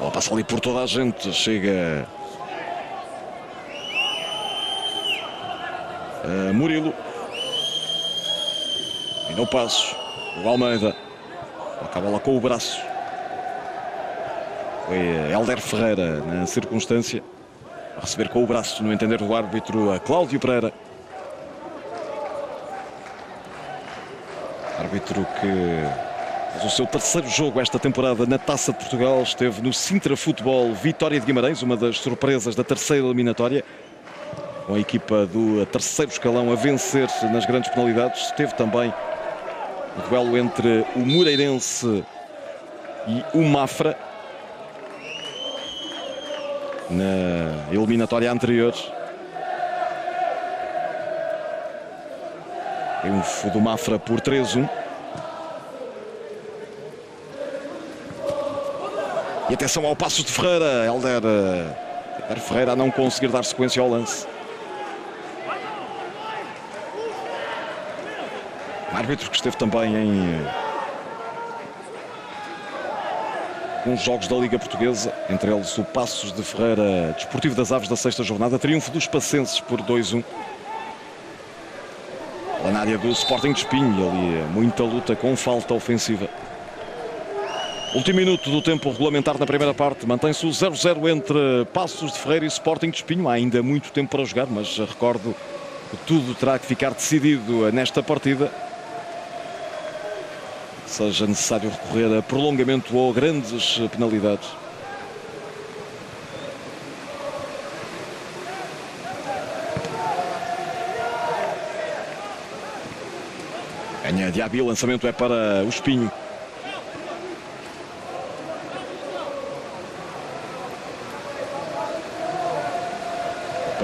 Ela passa ali por toda a gente, chega a Murilo. E não Passos, o Almeida. Acaba lá com o braço. Foi Hélder Ferreira na circunstância. A receber com o braço, no entender do árbitro, a Cláudio Pereira. Árbitro que faz o seu terceiro jogo esta temporada na Taça de Portugal. Esteve no Sintra Futebol Vitória de Guimarães, uma das surpresas da terceira eliminatória, com a equipa do terceiro escalão a vencer nas grandes penalidades. Esteve também o duelo entre o Moreirense e o Mafra na eliminatória anterior. Triunfo do Mafra por 3-1. E atenção ao Passos de Ferreira. Hélder Ferreira a não conseguir dar sequência ao lance. Um árbitro que esteve também em alguns jogos da Liga Portuguesa, entre eles o Passos de Ferreira Desportivo das Aves da sexta jornada, triunfo dos Passenses por 2-1. Lá na área do Sporting de Espinho, ali muita luta com falta ofensiva. Último minuto do tempo regulamentar na primeira parte, mantém-se o 0-0 entre Passos de Ferreira e Sporting de Espinho. Há ainda muito tempo para jogar, mas recordo que tudo terá que ficar decidido nesta partida. Seja necessário recorrer a prolongamento ou grandes penalidades. Ganha Diaby, o lançamento é para o Espinho.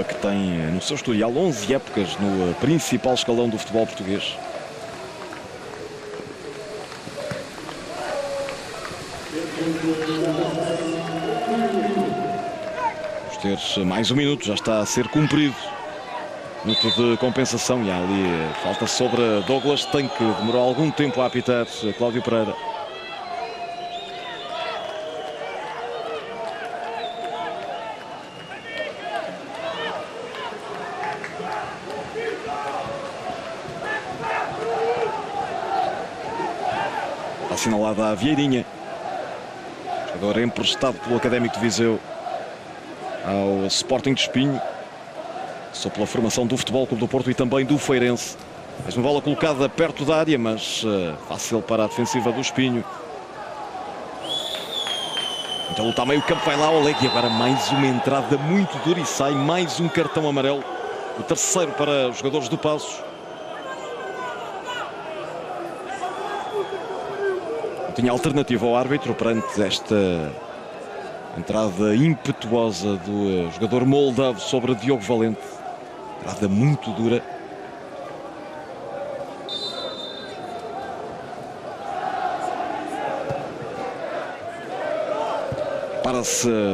Que tem no seu historial 11 épocas no principal escalão do futebol português. Vamos ter mais um minuto, já está a ser cumprido. Minuto de compensação e há ali falta sobre Douglas Tanque. Demorou algum tempo a apitar Cláudio Pereira. Assinalada a Vieirinha, jogador emprestado pelo Académico de Viseu ao Sporting de Espinho, só pela formação do Futebol Clube do Porto e também do Feirense. Mais uma bola colocada perto da área, mas fácil para a defensiva do Espinho. Então luta a meio campo, vai lá o Oleg e agora mais uma entrada muito dura e sai mais um cartão amarelo, o terceiro para os jogadores do Passos. Tinha alternativa ao árbitro perante esta entrada impetuosa do jogador moldavo sobre Diogo Valente. Entrada muito dura.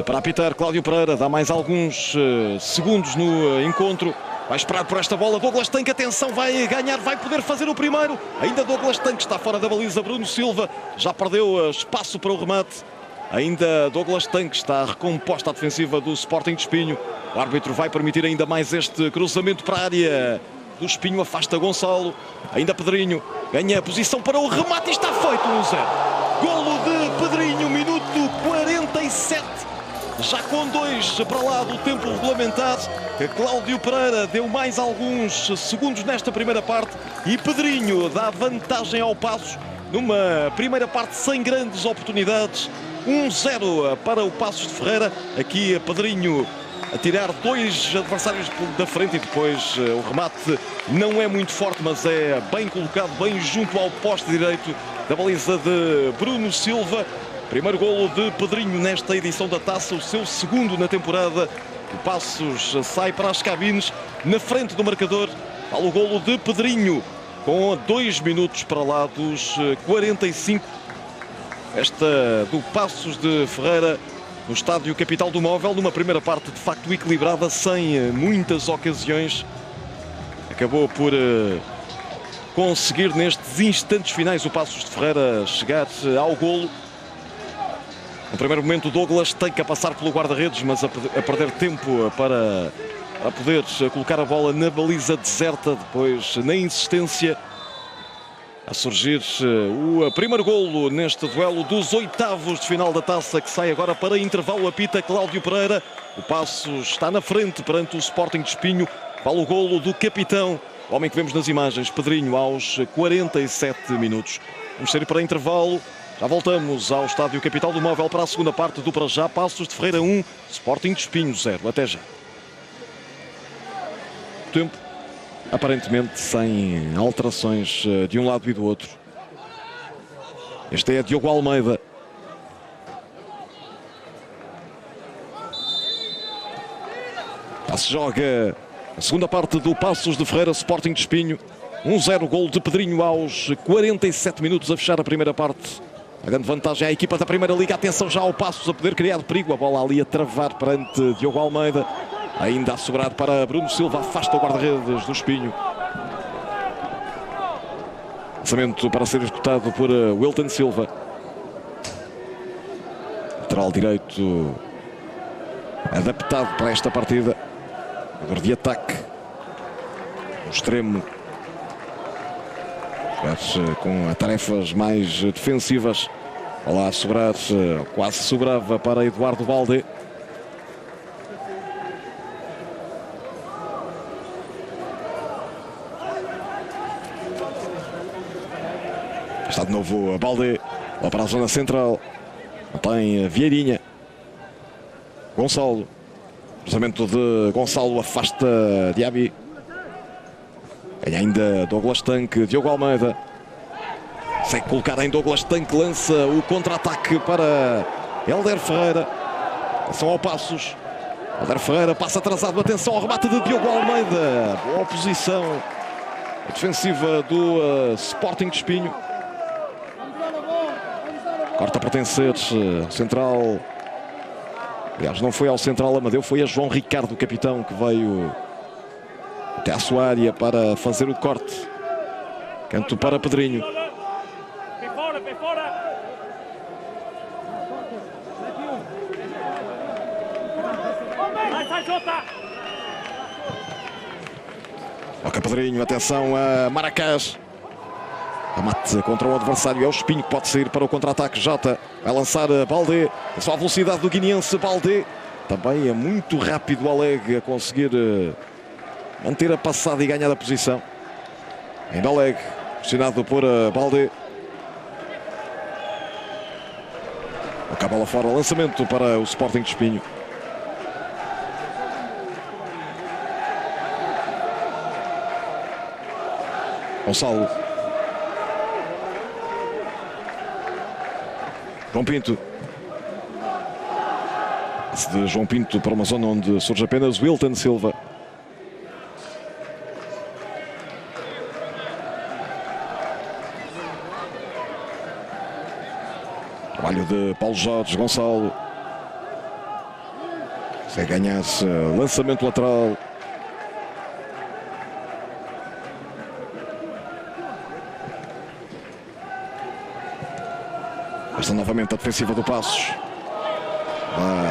Para apitar Cláudio Pereira, dá mais alguns segundos no encontro. Vai esperar por esta bola, Douglas Tanque, atenção, vai ganhar, vai poder fazer o primeiro. Ainda Douglas Tanque está fora da baliza, Bruno Silva já perdeu espaço para o remate. Ainda Douglas Tanque está recomposta a defensiva do Sporting de Espinho. O árbitro vai permitir ainda mais este cruzamento para a área do Espinho, afasta Gonçalo. Ainda Pedrinho, ganha a posição para o remate e está feito 1-0. Golo de Pedrinho, minuto 47. Já com 2 para lá do tempo regulamentar, Cláudio Pereira deu mais alguns segundos nesta primeira parte e Pedrinho dá vantagem ao Passos numa primeira parte sem grandes oportunidades. 1-0 para o Passos de Ferreira. Aqui Pedrinho a tirar 2 adversários da frente e depois o remate não é muito forte, mas é bem colocado, bem junto ao poste direito da baliza de Bruno Silva. Primeiro golo de Pedrinho nesta edição da Taça, o seu segundo na temporada. O Passos sai para as cabines, na frente do marcador. Fala o golo de Pedrinho, com 2 minutos para lá dos 45. Esta do Passos de Ferreira, no estádio Capital do Móvel, numa primeira parte de facto equilibrada, sem muitas ocasiões. Acabou por conseguir nestes instantes finais o Passos de Ferreira chegar ao golo. No primeiro momento, o Douglas tem que passar pelo guarda-redes, mas a perder tempo para poder colocar a bola na baliza deserta. Depois, na insistência, a surgir o primeiro golo neste duelo dos oitavos de final da taça, que sai agora para intervalo. Apita Cláudio Pereira. O Passos está na frente perante o Sporting de Espinho. Vale o golo do capitão, o homem que vemos nas imagens, Pedrinho, aos 47 minutos. Vamos sair para intervalo. Já voltamos ao Estádio Capital do Móvel para a segunda parte do Para Já. Passos de Ferreira 1, Sporting de Espinho 0. Até já. Tempo, aparentemente sem alterações de um lado e do outro. Este é Diogo Almeida. Já se joga a segunda parte do Passos de Ferreira, Sporting de Espinho. 1-0, gol de Pedrinho aos 47 minutos a fechar a primeira parte. A grande vantagem é a equipa da Primeira Liga. Atenção já ao Passos a poder criar perigo. A bola ali a travar perante Diogo Almeida. Ainda a sobrar para Bruno Silva. Afasta o guarda-redes do Espinho. Lançamento para ser executado por Wilton Silva. Lateral direito adaptado para esta partida. Jogador de ataque. O extremo. Com tarefas mais defensivas. Olá a sobrar. Quase sobrava para Eduardo Balde. Está de novo a Balde. Lá para a zona central. Tem Vieirinha. Gonçalo. Cruzamento de Gonçalo, afasta Diaby. Ganha ainda Douglas Tanque, Diogo Almeida. Consegue colocar em Douglas Tanque, lança o contra-ataque para Helder Ferreira. Atenção ao Passos. Helder Ferreira passa atrasado, atenção ao remate de Diogo Almeida. Boa oposição defensiva do Sporting de Espinho. Corta a pertencer central. Aliás, não foi ao central Amadeu, foi a João Ricardo, o capitão, que veio até à sua área para fazer o corte. Canto para Pedrinho. Toca Pedrinho, atenção a Maracás. Remate contra o adversário, é o Espinho que pode sair para o contra-ataque. Jota vai lançar Balde. É só a velocidade do guineense Balde. Também é muito rápido o Aleg a conseguir manter a passada e ganhar a posição. Ainda Aleg, pressionado por Balde. Toca a bola fora, lançamento para o Sporting de Espinho. Gonçalo. João Pinto. De João Pinto para uma zona onde surge apenas Wilton Silva. Trabalho de Paulo Jorge, Gonçalo. Consegue ganhar-se lançamento lateral. Esta novamente a defensiva do Passos.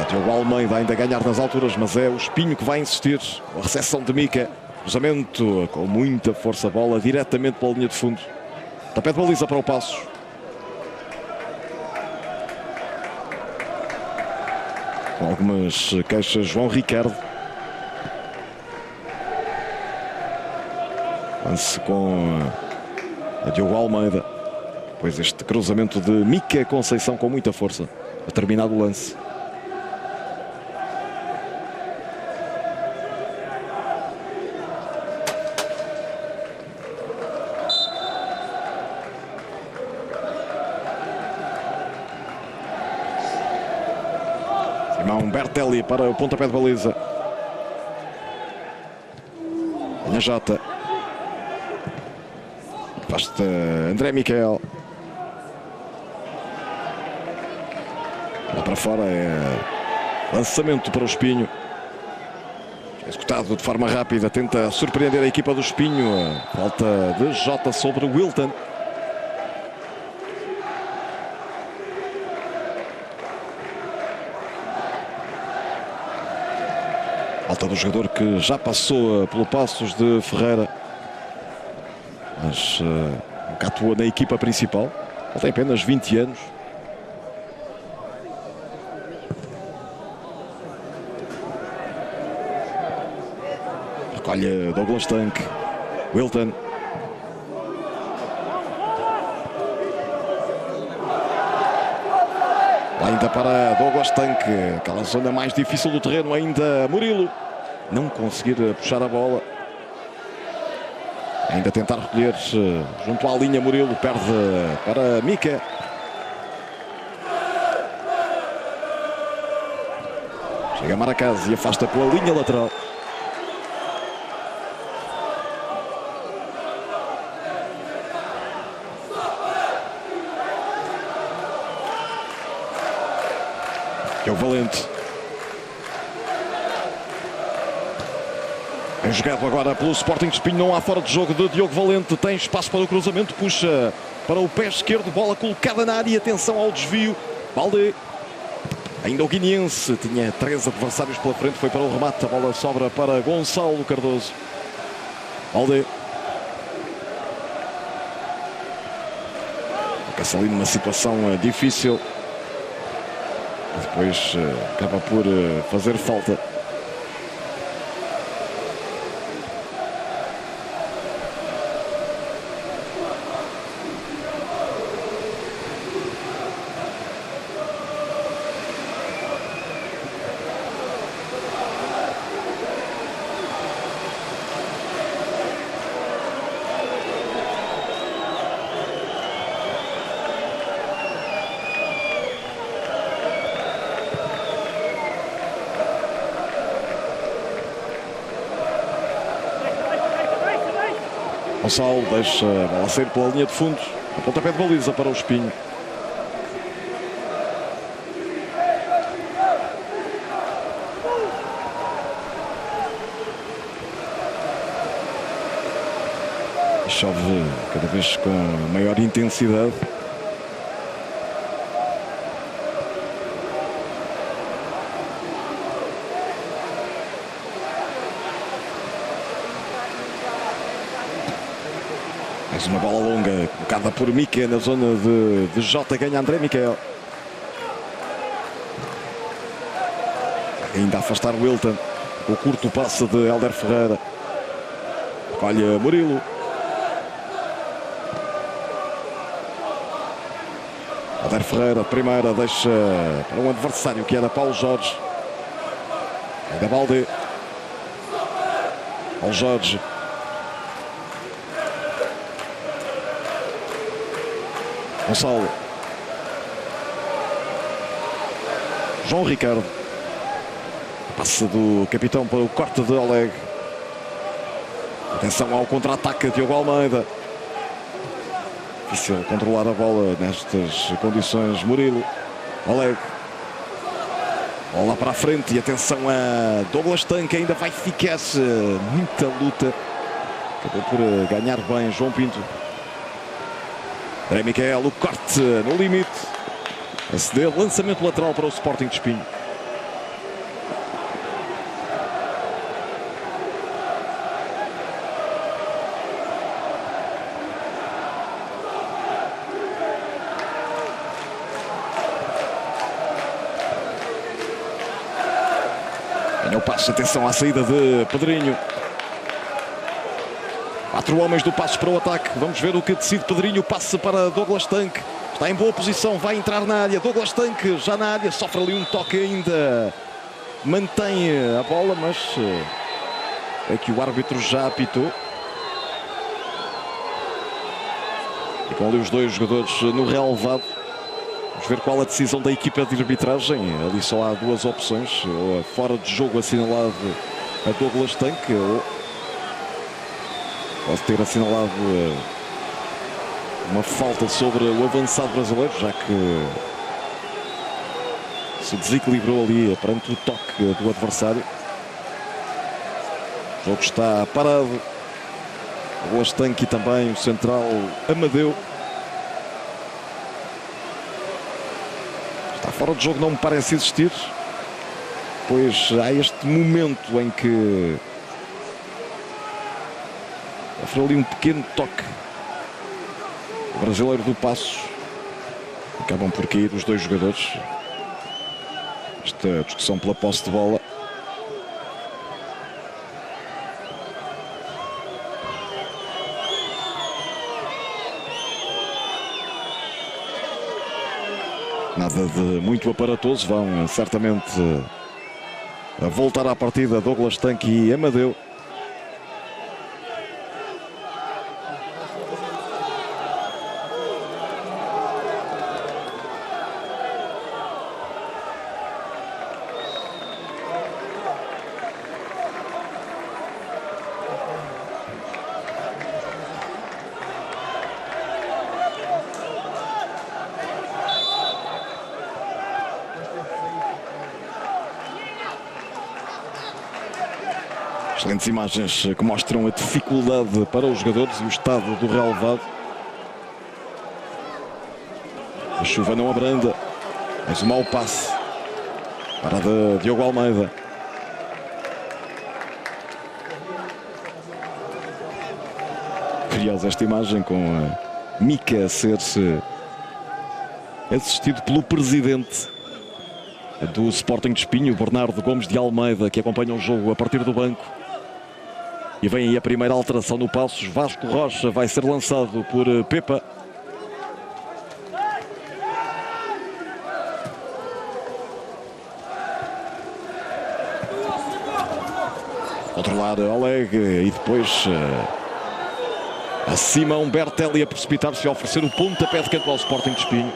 Diogo Almeida ainda a ganhar nas alturas, mas é o Espinho que vai insistir. A recepção de Mica. Cruzamento com muita força. Bola diretamente para a linha de fundo. Tapé de baliza para o Passos. Com algumas queixas, João Ricardo. Lance com a Diogo Almeida. Pois este cruzamento de Mica Conceição com muita força. A terminar o lance. Simão Bertelli para o pontapé de baliza. Ganha Jota. Basta André Miquel. Lá para fora é lançamento para o Espinho. Executado de forma rápida. Tenta surpreender a equipa do Espinho. Falta de Jota sobre Wilton. Falta do jogador que já passou pelo Passos de Ferreira, mas nunca atua na equipa principal. Ele tem apenas 20 anos. Recolhe Douglas Tanque. Wilton. Ainda para Douglas Tanque, aquela zona mais difícil do terreno, ainda Murilo. Não conseguir puxar a bola. Ainda tentar recolher junto à linha Murilo, perde para Mica. Chega Maracás e afasta pela linha lateral. Que é o Valente. É jogado agora pelo Sporting de Espinho. Não há fora de jogo de Diogo Valente. Tem espaço para o cruzamento. Puxa para o pé esquerdo. Bola colocada na área. Atenção ao desvio. Balde. Ainda o guineense. Tinha 3 adversários pela frente. Foi para o remate. A bola sobra para Gonçalo Cardoso. Balde. Fica-se ali numa situação difícil. Depois acaba por fazer falta. Gonçalo deixa a bola sair pela linha de fundo. A pontapé de baliza para o Espinho. Chove cada vez com maior intensidade. Mais uma bola longa colocada por Mica na zona de Jota. Ganha André Miquel. Ainda a afastar o Wilton. O curto passe de Helder Ferreira. Olha Murilo. Helder Ferreira, primeira, deixa para um adversário que era Paulo Jorge. Ainda Balde. Paulo Jorge. Gonçalo. João Ricardo. Passe do capitão para o corte de Oleg. Atenção ao contra-ataque de Diogo Almeida. Difícil controlar a bola nestas condições. Murilo. Oleg. Bola para a frente e atenção a Douglas Tanque. Ainda vai ficar muita luta. Acabou por ganhar bem João Pinto. André Miquel, o corte no limite. A ceder, lançamento lateral para o Sporting de Espinho. Ganha o passo, atenção à saída de Pedrinho. 4 homens do Passos para o ataque. Vamos ver o que decide Pedrinho. Passe para Douglas Tanque. Está em boa posição, vai entrar na área. Douglas Tanque já na área. Sofre ali um toque ainda. Mantém a bola, mas é que o árbitro já apitou. Ficam ali os dois jogadores no relevado. Vamos ver qual a decisão da equipa de arbitragem. Ali só há 2 opções. Ou fora de jogo assinalado a Douglas Tanque, ou pode ter assinalado uma falta sobre o avançado brasileiro, já que se desequilibrou ali perante o toque do adversário. O jogo está parado. O Tanque e também o central Amadeu. Está fora de jogo, não me parece existir. depois há este momento em que foi ali um pequeno toque. O brasileiro do Passos. Acabam por cair os dois jogadores. Esta discussão pela posse de bola. Nada de muito aparatoso. Vão certamente a voltar à partida Douglas Tanque e Amadeu. Excelentes imagens que mostram a dificuldade para os jogadores e o estado do relevado. A chuva não abranda, mas um mau passe para de Diogo Almeida. Curiosa esta imagem com a Mica a ser assistido pelo presidente do Sporting de Espinho, Bernardo Gomes de Almeida, que acompanha o jogo a partir do banco. E vem aí a primeira alteração no Passos. Vasco Rocha vai ser lançado por Pepa. Controlar Oleg e depois a Simão Bertelli a precipitar-se a oferecer o pontapé de canto ao Sporting de Espinho.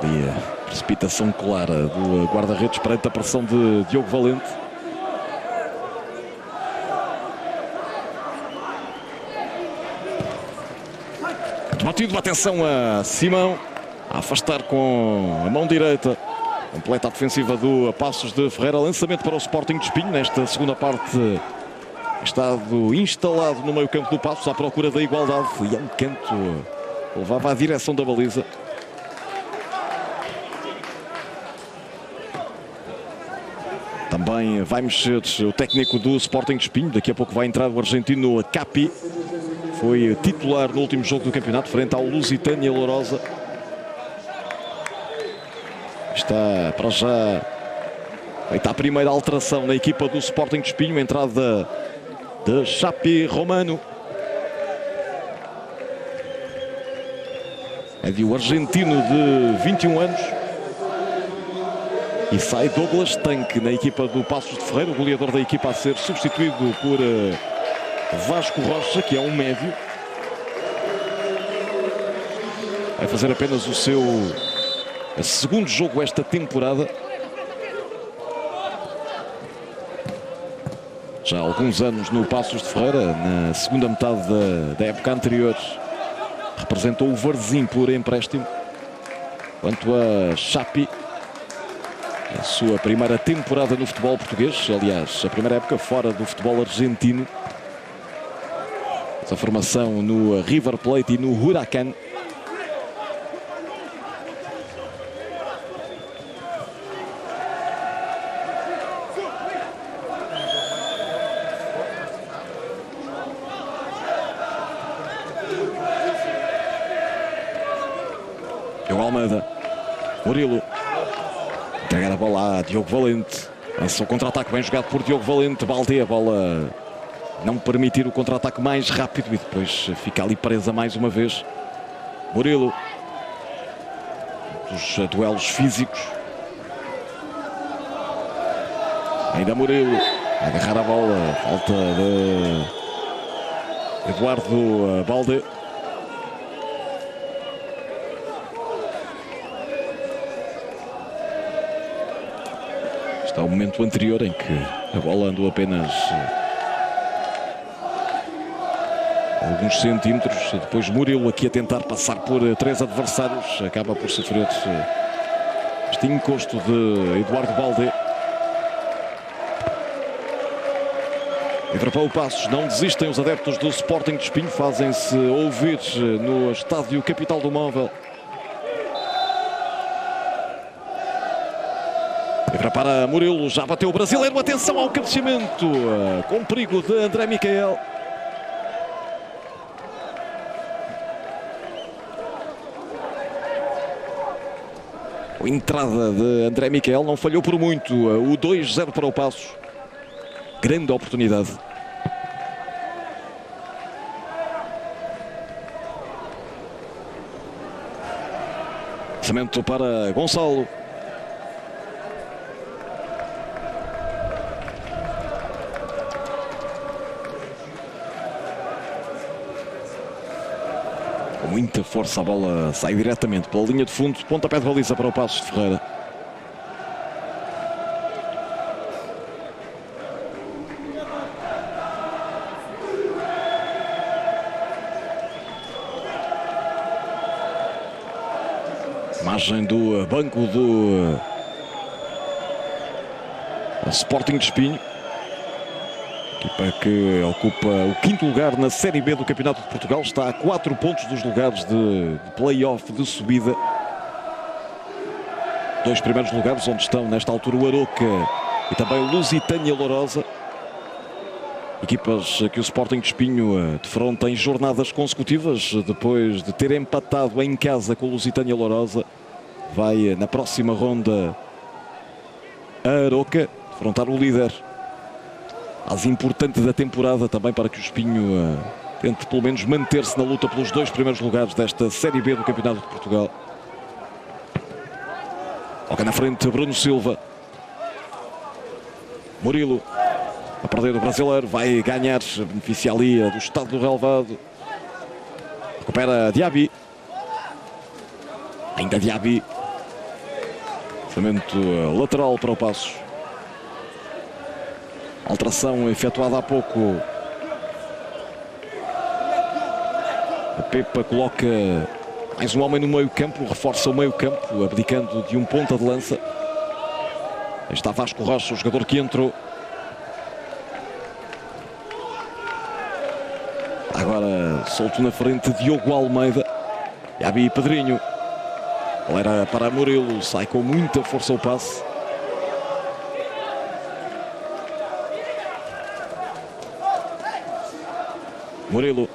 E a precipitação clara do guarda-redes perante a pressão de Diogo Valente. Batido, atenção a Simão a afastar com a mão direita. Completa a defensiva do Passos de Ferreira. Lançamento para o Sporting de Espinho nesta segunda parte. Estado instalado no meio campo do Passos à procura da igualdade. E é um canto que levava à direção da baliza. Também vai mexer o técnico do Sporting de Espinho. Daqui a pouco vai entrar o argentino Capi. Foi titular no último jogo do campeonato frente ao Lusitânia Lourosa. Está para já feita a primeira alteração na equipa do Sporting de Espinho. Entrada de Chapi Romano. É de um argentino de 21 anos. E sai Douglas Tanque na equipa do Passos de Ferreira. O goleador da equipa a ser substituído por Vasco Rocha, que é um médio. Vai fazer apenas o seu segundo jogo esta temporada. Já há alguns anos no Passos de Ferreira. Na segunda metade da época anterior representou o Varzim por empréstimo. Quanto a Chapi, a sua primeira temporada no futebol português, aliás, a primeira época fora do futebol argentino. Essa formação no River Plate e no Huracan. Diogo Almeida, Murilo. Entregar a bola a Diogo Valente. Lança o contra-ataque bem jogado por Diogo Valente. Balde, a bola não permitir o contra-ataque mais rápido e depois fica ali presa mais uma vez. Murilo. Dos duelos físicos. Ainda Murilo. A agarrar a bola. Falta de Eduardo Balde. Está o momento anterior em que a bola andou apenas alguns centímetros. Depois Murilo aqui a tentar passar por três adversários. Acaba por sofrer este encosto de Eduardo Balde. Entra para o Passos, não desistem os adeptos do Sporting de Espinho, fazem-se ouvir no estádio Capital do Móvel. Entra para Murilo, já bateu o brasileiro, atenção ao cabeceamento, com perigo de André Miquel. A entrada de André Miquel não falhou por muito, o 2-0 para o Passos. Grande oportunidade. Lançamento para Gonçalo. Com muita força a bola sai diretamente pela linha de fundo. Pontapé de baliza para o Passos de Ferreira. Imagem do banco do Sporting de Espinho. Equipa que ocupa o 5º lugar na Série B do Campeonato de Portugal. Está a 4 pontos dos lugares de play-off de subida. 2 primeiros lugares onde estão nesta altura o Aroca e também o Lusitânia Lourosa. Equipas que o Sporting de Espinho defronta em jornadas consecutivas. Depois de ter empatado em casa com o Lusitânia Lourosa, vai na próxima ronda a Aroca defrontar o líder. As importante da temporada também para que o Espinho tente pelo menos manter-se na luta pelos 2 primeiros lugares desta Série B do Campeonato de Portugal. Toca na frente Bruno Silva. Murilo a perder o brasileiro, vai ganhar, beneficia ali do estado do relevado. Recupera Diaby. Ainda Diaby. Lançamento lateral para o Passos. Alteração efetuada há pouco. A Pepa coloca mais um homem no meio-campo, reforça o meio-campo, abdicando de um ponta de lança. Aí está Vasco Rocha, o jogador que entrou. Agora solto na frente Diogo Almeida. Diaby Pedrinho. Era para Murilo, sai com muita força o passe. Murilo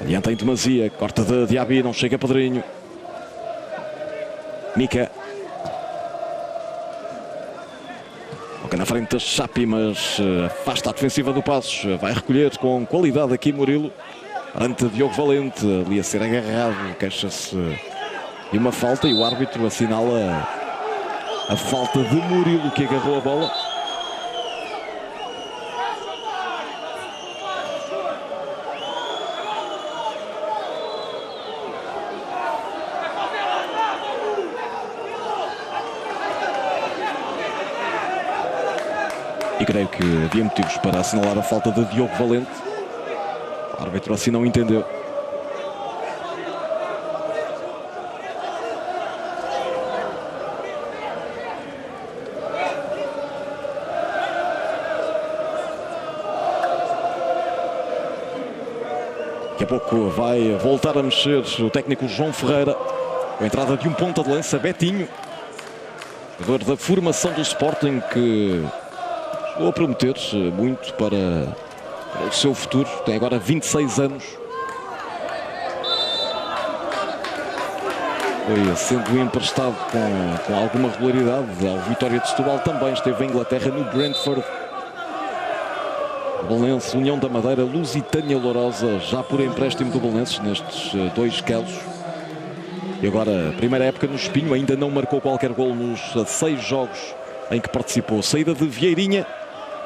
adianta em demasia, corta de Diaby, não chega Pedrinho. Mica. Toca na frente da Chapi, mas afasta a defensiva do Passos. Vai recolher com qualidade aqui Murilo. Ante Diogo Valente, ali a ser agarrado, queixa-se de uma falta e o árbitro assinala a falta de Murilo, que agarrou a bola. E creio que havia motivos para assinalar a falta de Diogo Valente. O árbitro assim não entendeu. Daqui a pouco vai voltar a mexer o técnico João Ferreira. Com a entrada de um ponta de lança, Betinho. Jogador da formação do Sporting que chegou a prometer muito para o seu futuro. Tem agora 26 anos. Foi sendo emprestado com alguma regularidade ao Vitória de Setúbal. Também esteve em Inglaterra no Brentford. Belenenses, União da Madeira, Lusitânia Lourosa, já por empréstimo do Belenenses nestes 2 calos. E agora, primeira época no Espinho, ainda não marcou qualquer gol nos 6 jogos em que participou. Saída de Vieirinha,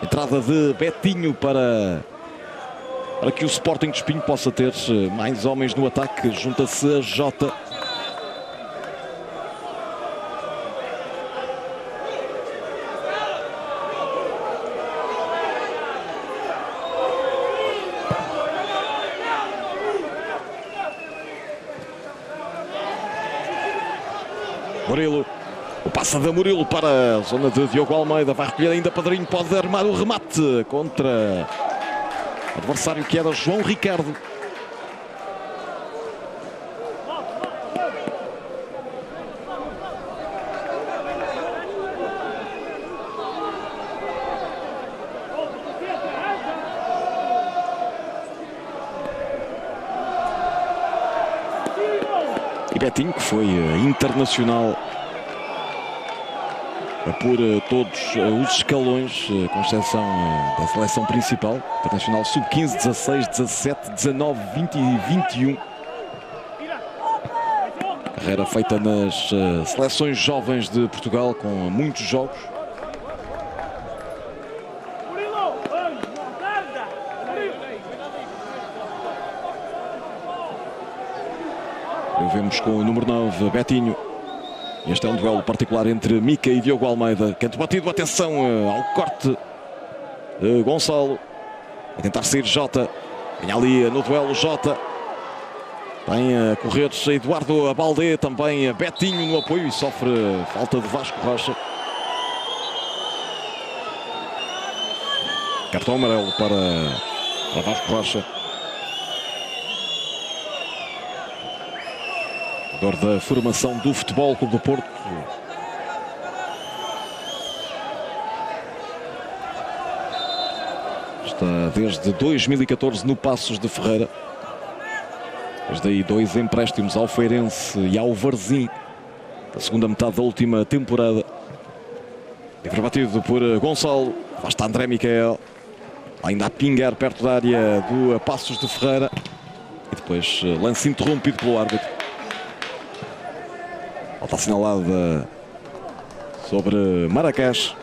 entrada de Betinho para que o Sporting de Espinho possa ter mais homens no ataque. Junta-se a Jota. Murilo O passa da Murilo para a zona de Diogo Almeida. Vai recolher ainda Padrinho. Pode armar o remate contra o adversário que era João Ricardo. E Betinho, que foi internacional por todos os escalões, com exceção da seleção principal, internacional sub-15, 16, 17, 19, 20 e 21. Carreira feita nas seleções jovens de Portugal, com muitos jogos. Vemos com o número 9, Betinho. Este é um duelo particular entre Mica e Diogo Almeida. Canto batido, atenção ao corte de Gonçalo. A tentar sair Jota. Vem ali no duelo Jota. Vem a correr Eduardo Abaldé, também Betinho no apoio e sofre falta de Vasco Rocha. Cartão amarelo para Vasco Rocha. Da formação do Futebol Clube do Porto. Está desde 2014 no Passos de Ferreira. Desde aí 2 empréstimos ao Feirense e ao Varzim, da segunda metade da última temporada. Livre batido por Gonçalo. Lá está André Miquel. Ainda a pingar perto da área do Passos de Ferreira. E depois lance interrompido pelo árbitro. Falta assinalada sobre Maracás.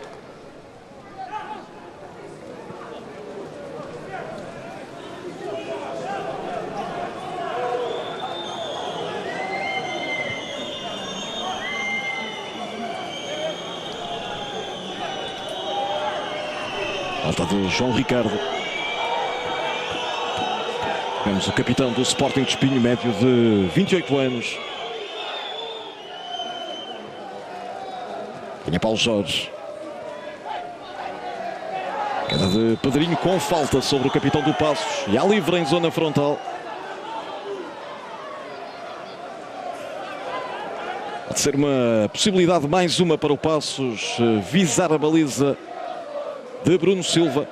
Falta de João Ricardo. Vemos o capitão do Sporting de Espinho, médio de 28 anos. Tinha Paulo Jorge. Queda de Padrinho com falta sobre o capitão do Passos. E há livre em zona frontal. Pode ser uma possibilidade, mais uma para o Passos, visar a baliza de Bruno Silva.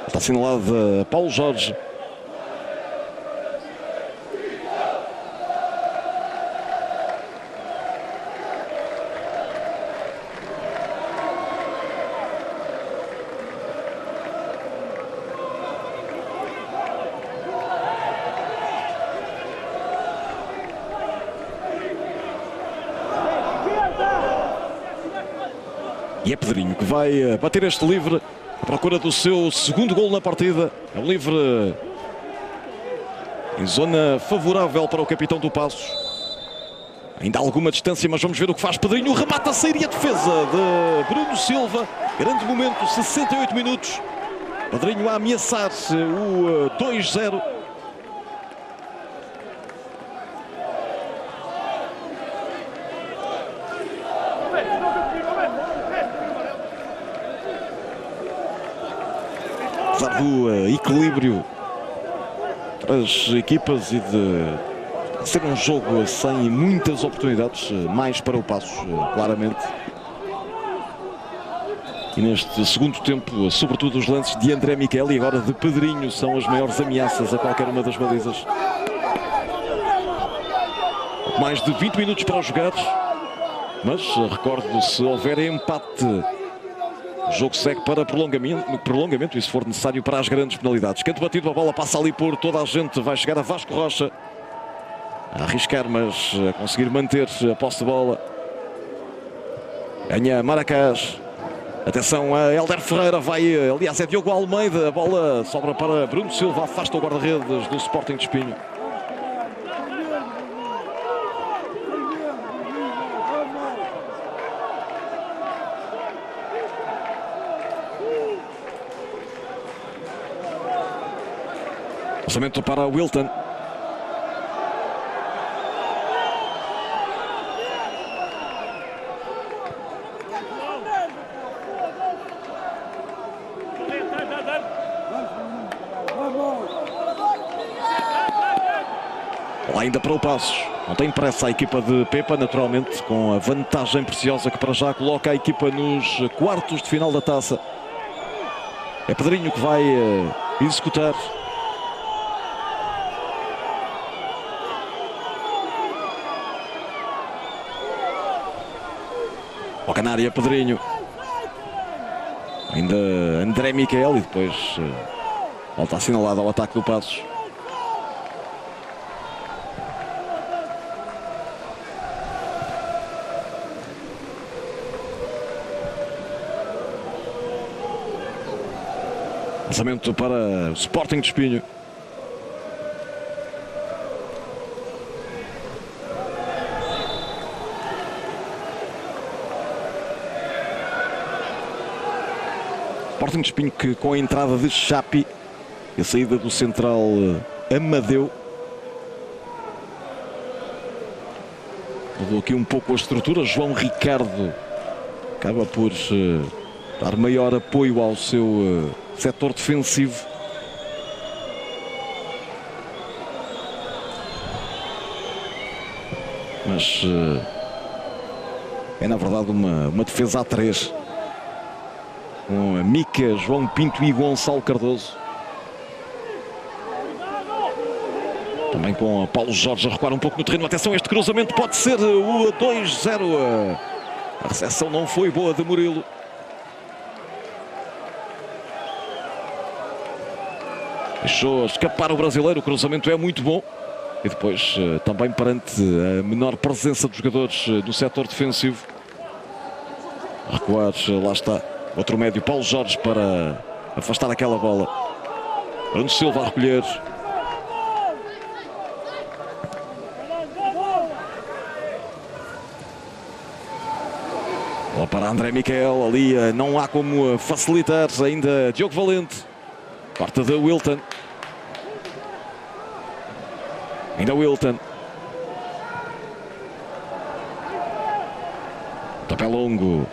Está assinalado Paulo Jorge. E é Pedrinho que vai bater este livre à procura do seu segundo golo na partida. É um livre em zona favorável para o capitão do Passos. Ainda há alguma distância, mas vamos ver o que faz Pedrinho. Remata a sair e a defesa de Bruno Silva. Grande momento, 68 minutos. Pedrinho a ameaçar o 2-0. Apesar do equilíbrio das equipas e de ser um jogo sem muitas oportunidades, mais para o Passos, claramente. E neste segundo tempo, sobretudo os lances de André Miquel e agora de Pedrinho são as maiores ameaças a qualquer uma das balizas. Mais de 20 minutos para jogar, mas recordo, se houver empate, o jogo segue para prolongamento e, se for necessário, para as grandes penalidades. Canto batido, a bola passa ali por toda a gente. Vai chegar a Vasco Rocha. A arriscar, mas a conseguir manter a posse de bola. Ganha Maracás. Atenção a Helder Ferreira. Vai, aliás, é Diogo Almeida. A bola sobra para Bruno Silva. Afasta o guarda-redes do Sporting de Espinho. Lançamento para Wilton. Lá ainda para o Passos. Não tem pressa a equipa de Pepa, naturalmente, com a vantagem preciosa que para já coloca a equipa nos quartos de final da taça. É Pedrinho que vai executar. Toca na área Pedrinho. Ainda André Miquel e depois volta assinalado ao ataque do Passos. Lançamento para o Sporting de Espinho. Sporting de Espinho que com a entrada de Chapi e a saída do central Amadeu mudou aqui um pouco a estrutura. João Ricardo acaba por dar maior apoio ao seu setor defensivo. Mas é na verdade uma defesa a 3. Com a Mica, João Pinto e Gonçalo Cardoso. Também com Paulo Jorge a recuar um pouco no terreno. Atenção, este cruzamento pode ser o 2-0. A recepção não foi boa de Murilo. Deixou escapar o brasileiro. O cruzamento é muito bom. E depois também perante a menor presença dos jogadores no setor defensivo. Recuar, lá está. Outro médio, Paulo Jorge, para afastar aquela bola. Bruno Silva a recolher. Bola para André Miquel. Ali não há como facilitar ainda Diogo Valente. Corta de Wilton. Ainda Wilton. Tapé longo.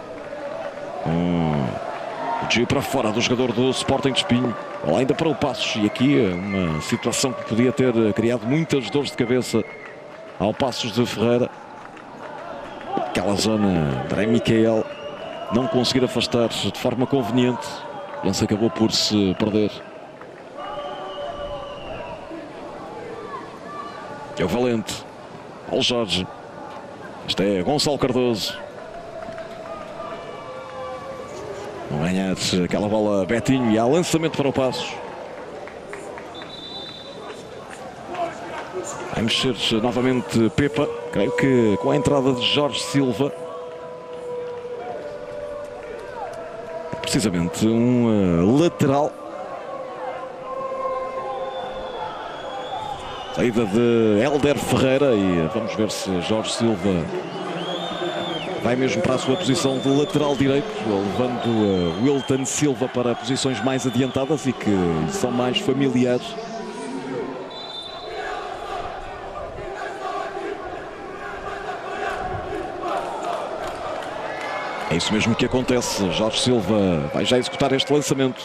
O desvio para fora do jogador do Sporting de Espinho. Bola ainda para o Passos. E aqui uma situação que podia ter criado muitas dores de cabeça ao Passos de Ferreira. Aquela zona, André Miquel não conseguir afastar de forma conveniente. O lance acabou por se perder. É o Valente. Paulo Jorge. Este é Gonçalo Cardoso. Vão ganhar aquela bola Betinho e há lançamento para o Passos. Vai mexer novamente Pepa. Creio que com a entrada de Jorge Silva. É precisamente um lateral. Saída de Hélder Ferreira e vamos ver se Jorge Silva vai mesmo para a sua posição de lateral direito, levando Wilton Silva para posições mais adiantadas e que são mais familiares. É isso mesmo que acontece. Jorge Silva vai já executar este lançamento.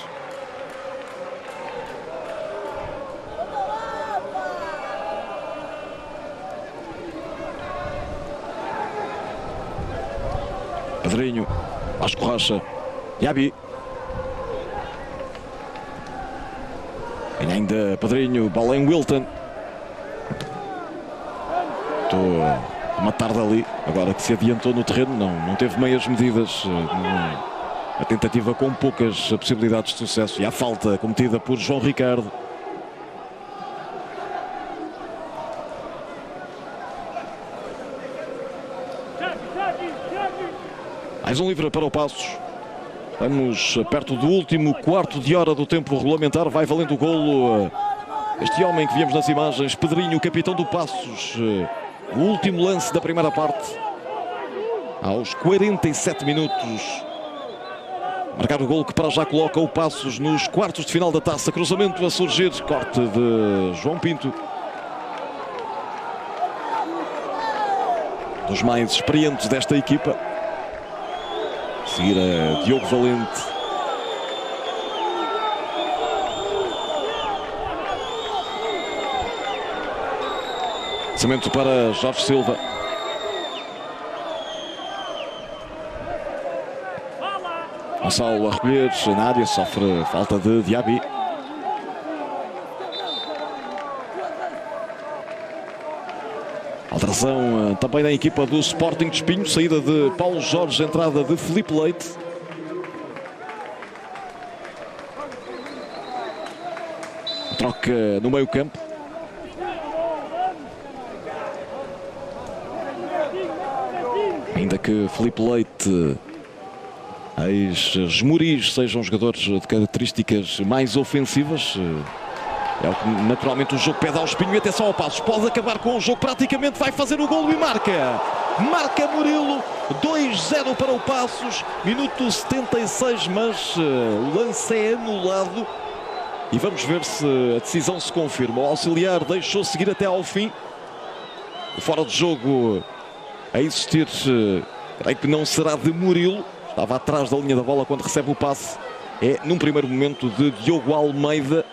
Pedrinho, Vasco Rocha, Yabi. Ainda Pedrinho, bola em Wilton. Estou a matar dali, agora que se adiantou no terreno, não teve meias medidas. A tentativa com poucas possibilidades de sucesso. E a falta cometida por João Ricardo. Mais um livre para o Passos. Estamos perto do último quarto de hora do tempo regulamentar. Vai valendo o golo. Este homem que vimos nas imagens, Pedrinho, capitão do Passos. O último lance da primeira parte. Aos 47 minutos. Marcar o golo que para já coloca o Passos nos quartos de final da taça. Cruzamento a surgir. Corte de João Pinto. Dos mais experientes desta equipa. Seguir a Diogo Valente. Lançamento para Jorge Silva. Gonçalo a recolher na área, sofre falta de Diaby. Alteração também na equipa do Sporting de Espinho. Saída de Paulo Jorge, entrada de Filipe Leite. Troca no meio campo. Ainda que Filipe Leite, ex-Esmoriz, sejam jogadores de características mais ofensivas, é o que naturalmente o jogo pede ao Espinho. E atenção ao Passos, pode acabar com o jogo, praticamente vai fazer o golo e marca. Marca Murilo, 2-0 para o Passos, minuto 76, mas o lance é anulado. E vamos ver se a decisão se confirma. O auxiliar deixou seguir até ao fim. O fora de jogo a existir, creio que não será de Murilo. Estava atrás da linha da bola quando recebe o passe. É, num primeiro momento, de Diogo Almeida.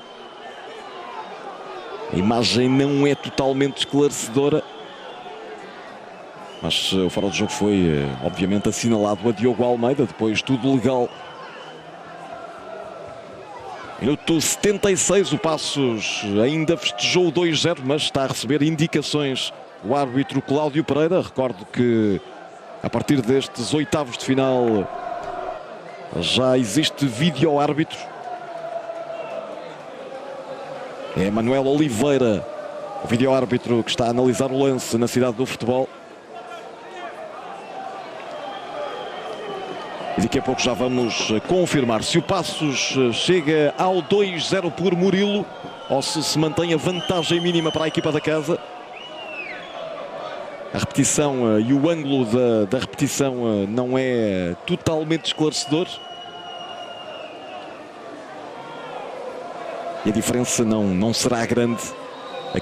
A imagem não é totalmente esclarecedora, mas o fora de jogo foi, obviamente, assinalado a Diogo Almeida. Depois tudo legal. Minuto 76, o Passos ainda festejou o 2-0, mas está a receber indicações o árbitro Cláudio Pereira. Recordo que a partir destes oitavos de final já existe vídeo-árbitro. É Manuel Oliveira, o vídeo-árbitro, que está a analisar o lance na cidade do futebol. E daqui a pouco já vamos confirmar se o Passos chega ao 2-0 por Murilo ou se mantém a vantagem mínima para a equipa da casa. A repetição e o ângulo da repetição não é totalmente esclarecedor. E a diferença não será grande,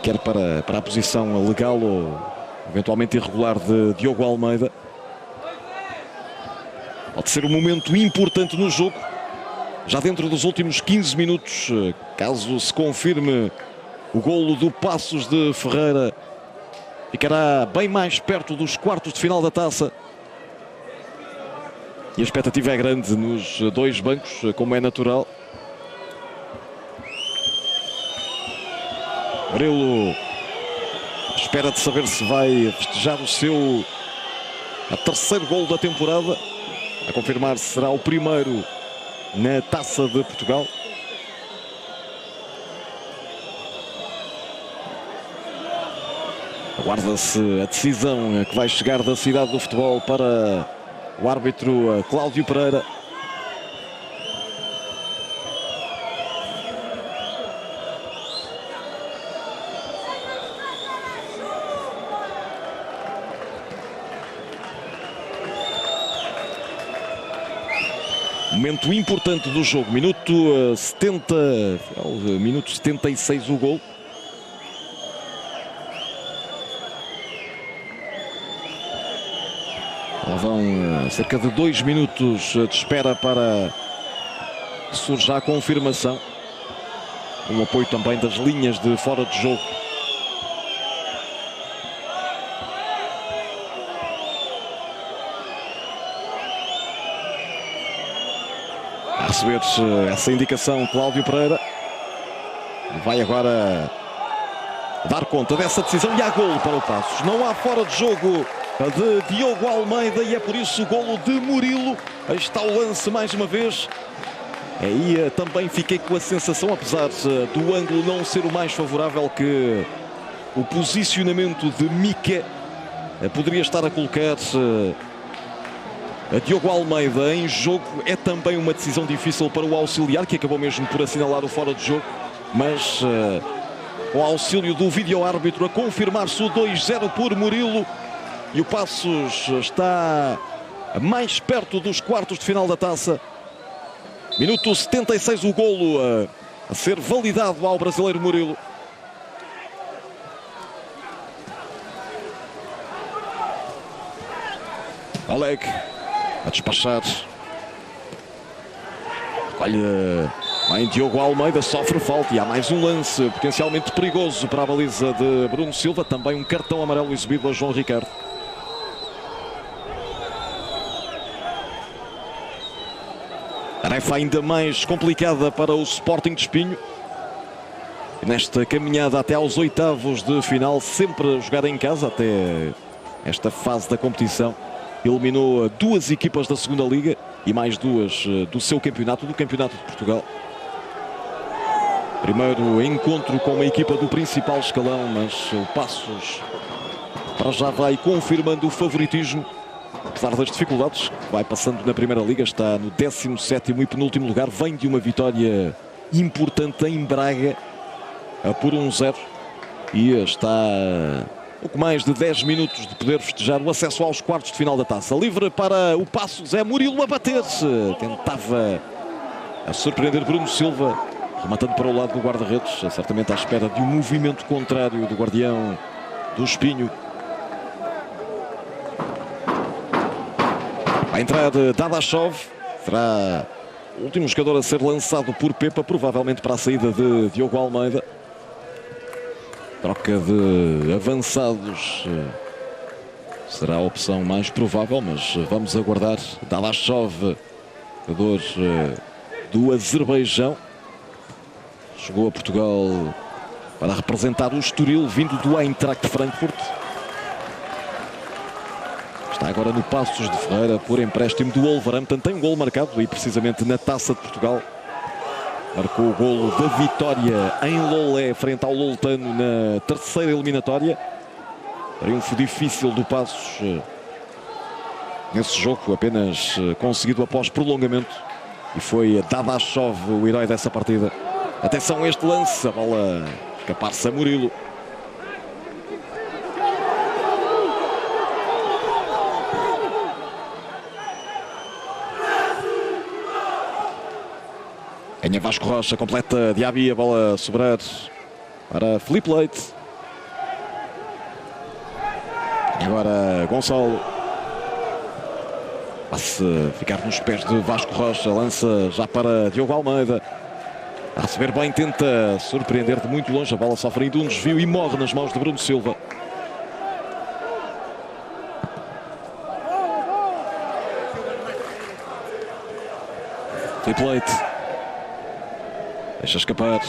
quer para a posição legal ou eventualmente irregular de Diogo Almeida. Pode ser um momento importante no jogo, já dentro dos últimos 15 minutos, caso se confirme o golo do Passos de Ferreira, ficará bem mais perto dos quartos de final da taça. E a expectativa é grande nos dois bancos, como é natural. Murilo espera de saber se vai festejar o seu terceiro golo da temporada. A confirmar se será o primeiro na Taça de Portugal. Aguarda-se a decisão que vai chegar da cidade do futebol para o árbitro Cláudio Pereira. Momento importante do jogo, minuto 70, minuto 76 o gol. Lá vão cerca de 2 minutos de espera para que surja a confirmação. Com o apoio também das linhas de fora de jogo. A receber essa indicação Cláudio Pereira. Vai agora dar conta dessa decisão e há golo para o Passos. Não há fora de jogo de Diogo Almeida e é por isso o golo de Murilo. Aí está o lance mais uma vez. Aí também fiquei com a sensação, apesar do ângulo não ser o mais favorável, que o posicionamento de Mica poderia estar a colocar a Diogo Almeida em jogo. É também uma decisão difícil para o auxiliar, que acabou mesmo por assinalar o fora de jogo, mas com o auxílio do vídeo-árbitro a confirmar-se o 2-0 por Murilo. E o Passos está mais perto dos quartos de final da taça. Minuto 76, o golo a ser validado ao brasileiro Murilo. Oleg a despachar. Olha Vem Diogo Almeida, sofre falta e há mais um lance potencialmente perigoso para a baliza de Bruno Silva. Também um cartão amarelo exibido a João Ricardo. Tarefa ainda mais complicada para o Sporting de Espinho. Nesta caminhada até aos oitavos de final, sempre a jogar em casa até esta fase da competição. Eliminou duas equipas da segunda Liga e mais duas do seu campeonato, do Campeonato de Portugal. Primeiro encontro com uma equipa do principal escalão, mas o Paços para já vai confirmando o favoritismo. Apesar das dificuldades, vai passando na Primeira Liga, está no 17º e penúltimo lugar. Vem de uma vitória importante em Braga, por 1-0. E está pouco mais de 10 minutos de poder festejar o acesso aos quartos de final da taça. Livre para o Paços, é Murilo a bater-se. Tentava surpreender Bruno Silva, rematando para o lado do guarda-redes, certamente à espera de um movimento contrário do guardião do Espinho. Vai entrar Dadashov, será o último jogador a ser lançado por Pepa, provavelmente para a saída de Diogo Almeida. Troca de avançados será a opção mais provável, mas vamos aguardar. Dadashov, jogador do Azerbaijão, chegou a Portugal para representar o Estoril, vindo do Eintracht Frankfurt. Está agora no Paços de Ferreira por empréstimo do Wolverhampton. Tem um golo marcado e precisamente na Taça de Portugal. Marcou o golo da vitória em Lolé frente ao Loltano na terceira eliminatória. Triunfo difícil do Paços nesse jogo, apenas conseguido após prolongamento. E foi Dadashov o herói dessa partida. Atenção a este lance, a bola escapar-se a Murilo. Ganha Vasco Rocha, completa Diaby, a bola a sobrar para Filipe Leite. E agora Gonçalo. Passe ficar nos pés de Vasco Rocha, lança já para Diogo Almeida. A receber bem, tenta surpreender de muito longe, a bola sofre ainda um desvio e morre nas mãos de Bruno Silva. Filipe Leite. Deixa escapar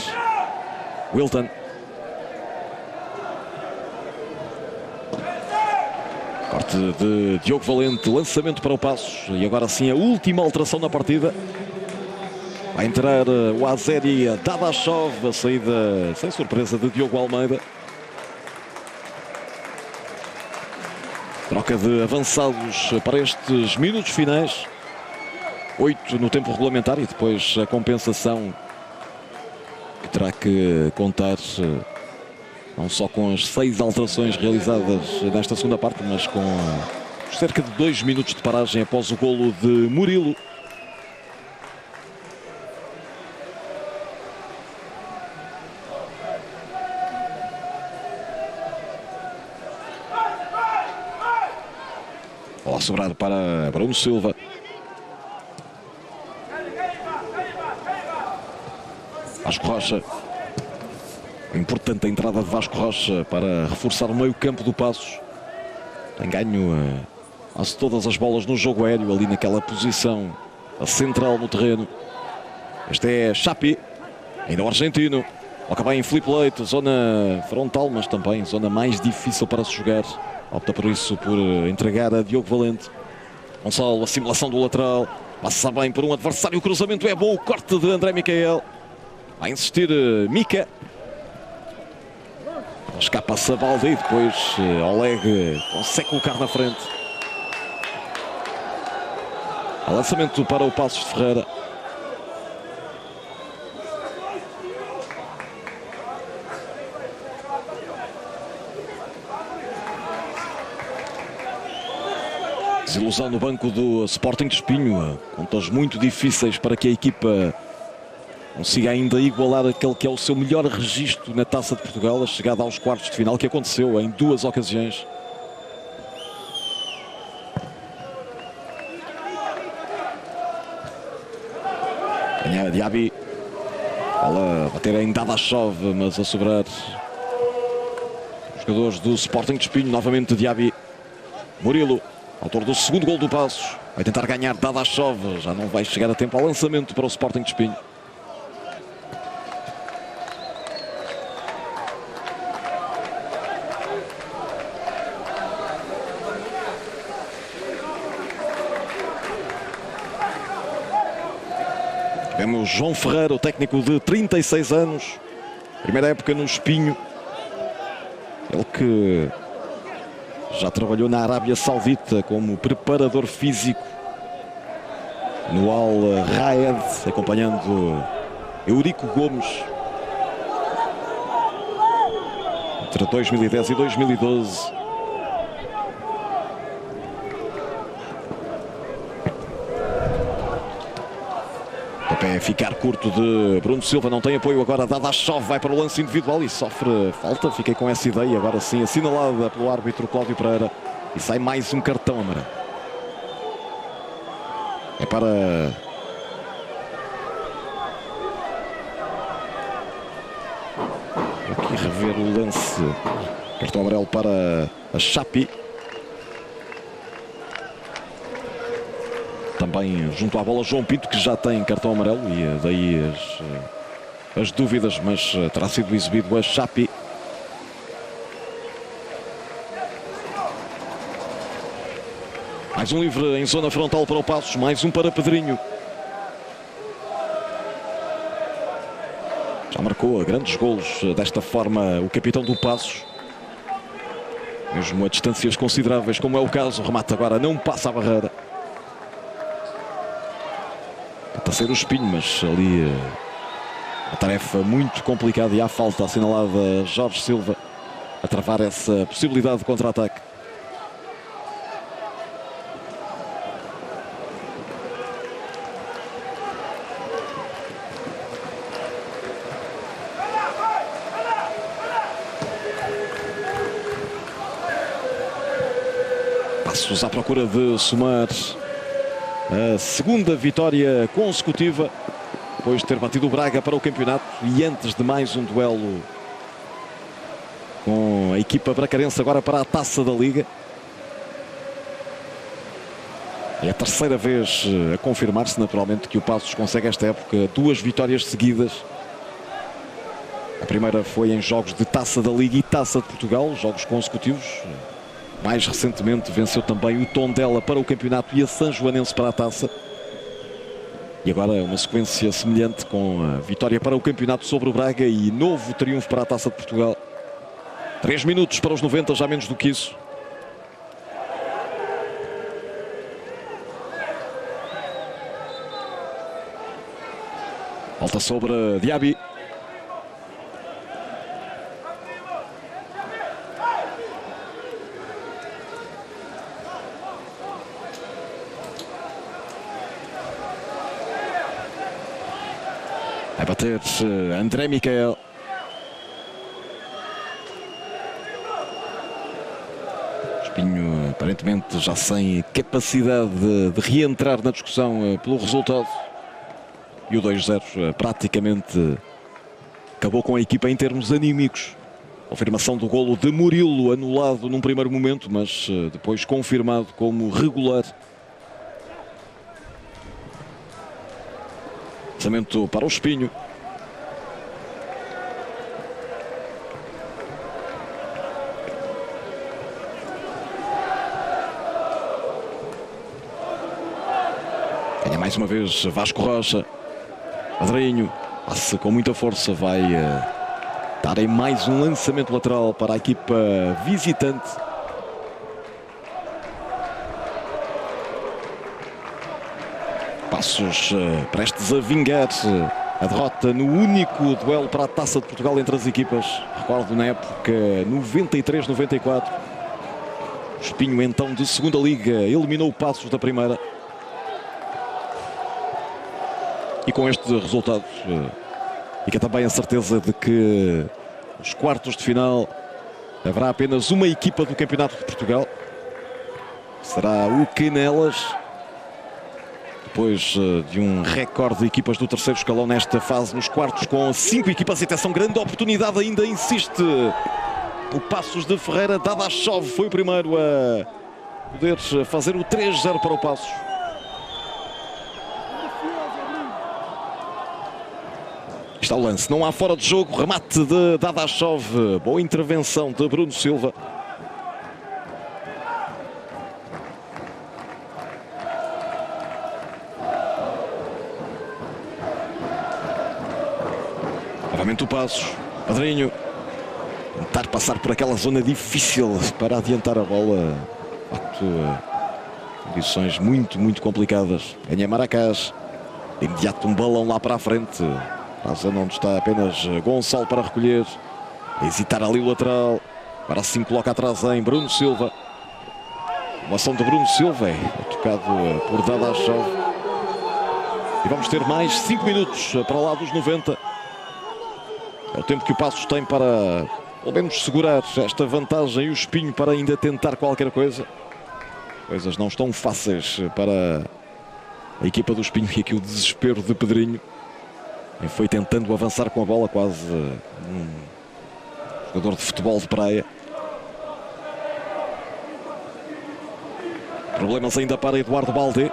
Wilton. Corte de Diogo Valente, lançamento para o Paços. E agora sim a última alteração na partida. Vai entrar o Azeri Dadashov, a saída sem surpresa de Diogo Almeida. Troca de avançados para estes minutos finais. 8 no tempo regulamentar e depois a compensação, que terá que contar não só com as 6 alterações realizadas nesta segunda parte, mas com cerca de 2 minutos de paragem após o golo de Murilo. Bola sobrada para Bruno Silva. Vasco Rocha. Importante a entrada de Vasco Rocha para reforçar o meio campo do Paços. Tem ganho quase todas as bolas no jogo aéreo, ali naquela posição central no terreno. Este é Chapi, ainda o argentino. Toca bem em Filipe Leite, zona frontal, mas também zona mais difícil para se jogar. Opta por isso, por entregar a Diogo Valente. Gonçalo, a simulação do lateral. Passa bem por um adversário, o cruzamento é bom, o corte de André Micael. Vai insistir Mica. Escapa-se a balda e depois Oleg consegue colocar na frente. Lançamento para o Paços de Ferreira. Desilusão no banco do Sporting de Espinho. Contas muito difíceis para que a equipa consiga ainda igualar aquele que é o seu melhor registro na Taça de Portugal, a chegada aos quartos de final, que aconteceu em 2 ocasiões. Ganha Diaby. Bola a bater em Dadashov, mas a sobrar os jogadores do Sporting de Espinho. Novamente Diaby. Murilo, autor do segundo gol do Passos. Vai tentar ganhar Dadashov. Já não vai chegar a tempo ao lançamento para o Sporting de Espinho. Vemos João Ferreira, o técnico de 36 anos. Primeira época no Espinho. Ele que já trabalhou na Arábia Saudita como preparador físico no Al Raed, acompanhando Eurico Gomes entre 2010 e 2012. O pé ficar curto de Bruno Silva, não tem apoio agora. Dadashov vai para o lance individual e sofre falta. Fiquei com essa ideia, agora sim assinalada pelo árbitro Cláudio Pereira. E sai mais um cartão amarelo. É para aqui rever o lance. Cartão amarelo para a Chapi. Também junto à bola João Pinto, que já tem cartão amarelo, e daí as dúvidas, mas terá sido exibido a Chapi. Mais um livre em zona frontal para o Passos, mais um para Pedrinho. Já marcou grandes golos desta forma o capitão do Passos, mesmo a distâncias consideráveis, como é o caso. O remate agora não passa a barreira. Tenta ser o Espinho, mas ali uma tarefa muito complicada, e há falta assinalada a Jorge Silva a travar essa possibilidade de contra-ataque. Passos à procura de somar a segunda vitória consecutiva, depois de ter batido o Braga para o campeonato e antes de mais um duelo com a equipa bracarense agora para a Taça da Liga. É a terceira vez a confirmar-se, naturalmente, que o Passos consegue esta época 2 vitórias seguidas. A primeira foi em jogos de Taça da Liga e Taça de Portugal, jogos consecutivos. Mais recentemente venceu também o Tondela para o campeonato e a Sanjoanense para a Taça. E agora é uma sequência semelhante, com a vitória para o campeonato sobre o Braga e novo triunfo para a Taça de Portugal. 3 minutos para os 90, já menos do que isso. Falta sobre Diaby. Vai bater André Miquel. Espinho aparentemente já sem capacidade de reentrar na discussão pelo resultado. E o 2-0 praticamente acabou com a equipa em termos anímicos. Confirmação do golo de Murilo, anulado num primeiro momento, mas depois confirmado como regular. Lançamento para o Espinho. Ganha mais uma vez Vasco Rocha. Padrinho passa com muita força, vai dar em mais um lançamento lateral para a equipa visitante. Passos prestes a vingar a derrota no único duelo para a Taça de Portugal entre as equipas. Recordo na época 93-94. O Espinho, então de segunda liga, eliminou o Passos da primeira. E com este resultado fica também a certeza de que nos quartos de final haverá apenas uma equipa do Campeonato de Portugal. Será o Canelas. depois de um recorde de equipas do terceiro escalão nesta fase, nos quartos, com 5 equipas. E atenção, grande oportunidade ainda, insiste o Paços de Ferreira. Dadashov foi o primeiro a poder fazer o 3-0 para o Paços. Está o lance, não há fora de jogo, remate de Dadashov, boa intervenção de Bruno Silva. Novamente o Paços, Padrinho, tentar passar por aquela zona difícil para adiantar a bola. Condições muito complicadas. Ganha Maracás, de imediato um balão lá para a frente. A zona onde está apenas Gonçalo para recolher. A hesitar ali o lateral. Agora sim coloca atrás em Bruno Silva. Uma ação de Bruno Silva é tocado por Dadashov. E vamos ter mais 5 minutos para lá dos 90. É o tempo que o Paços tem para, pelo menos, segurar esta vantagem e o Espinho para ainda tentar qualquer coisa. Coisas não estão fáceis para a equipa do Espinho. E aqui o desespero de Pedrinho. E foi tentando avançar com a bola, quase um jogador de futebol de praia. Problemas ainda para Eduardo Baldé.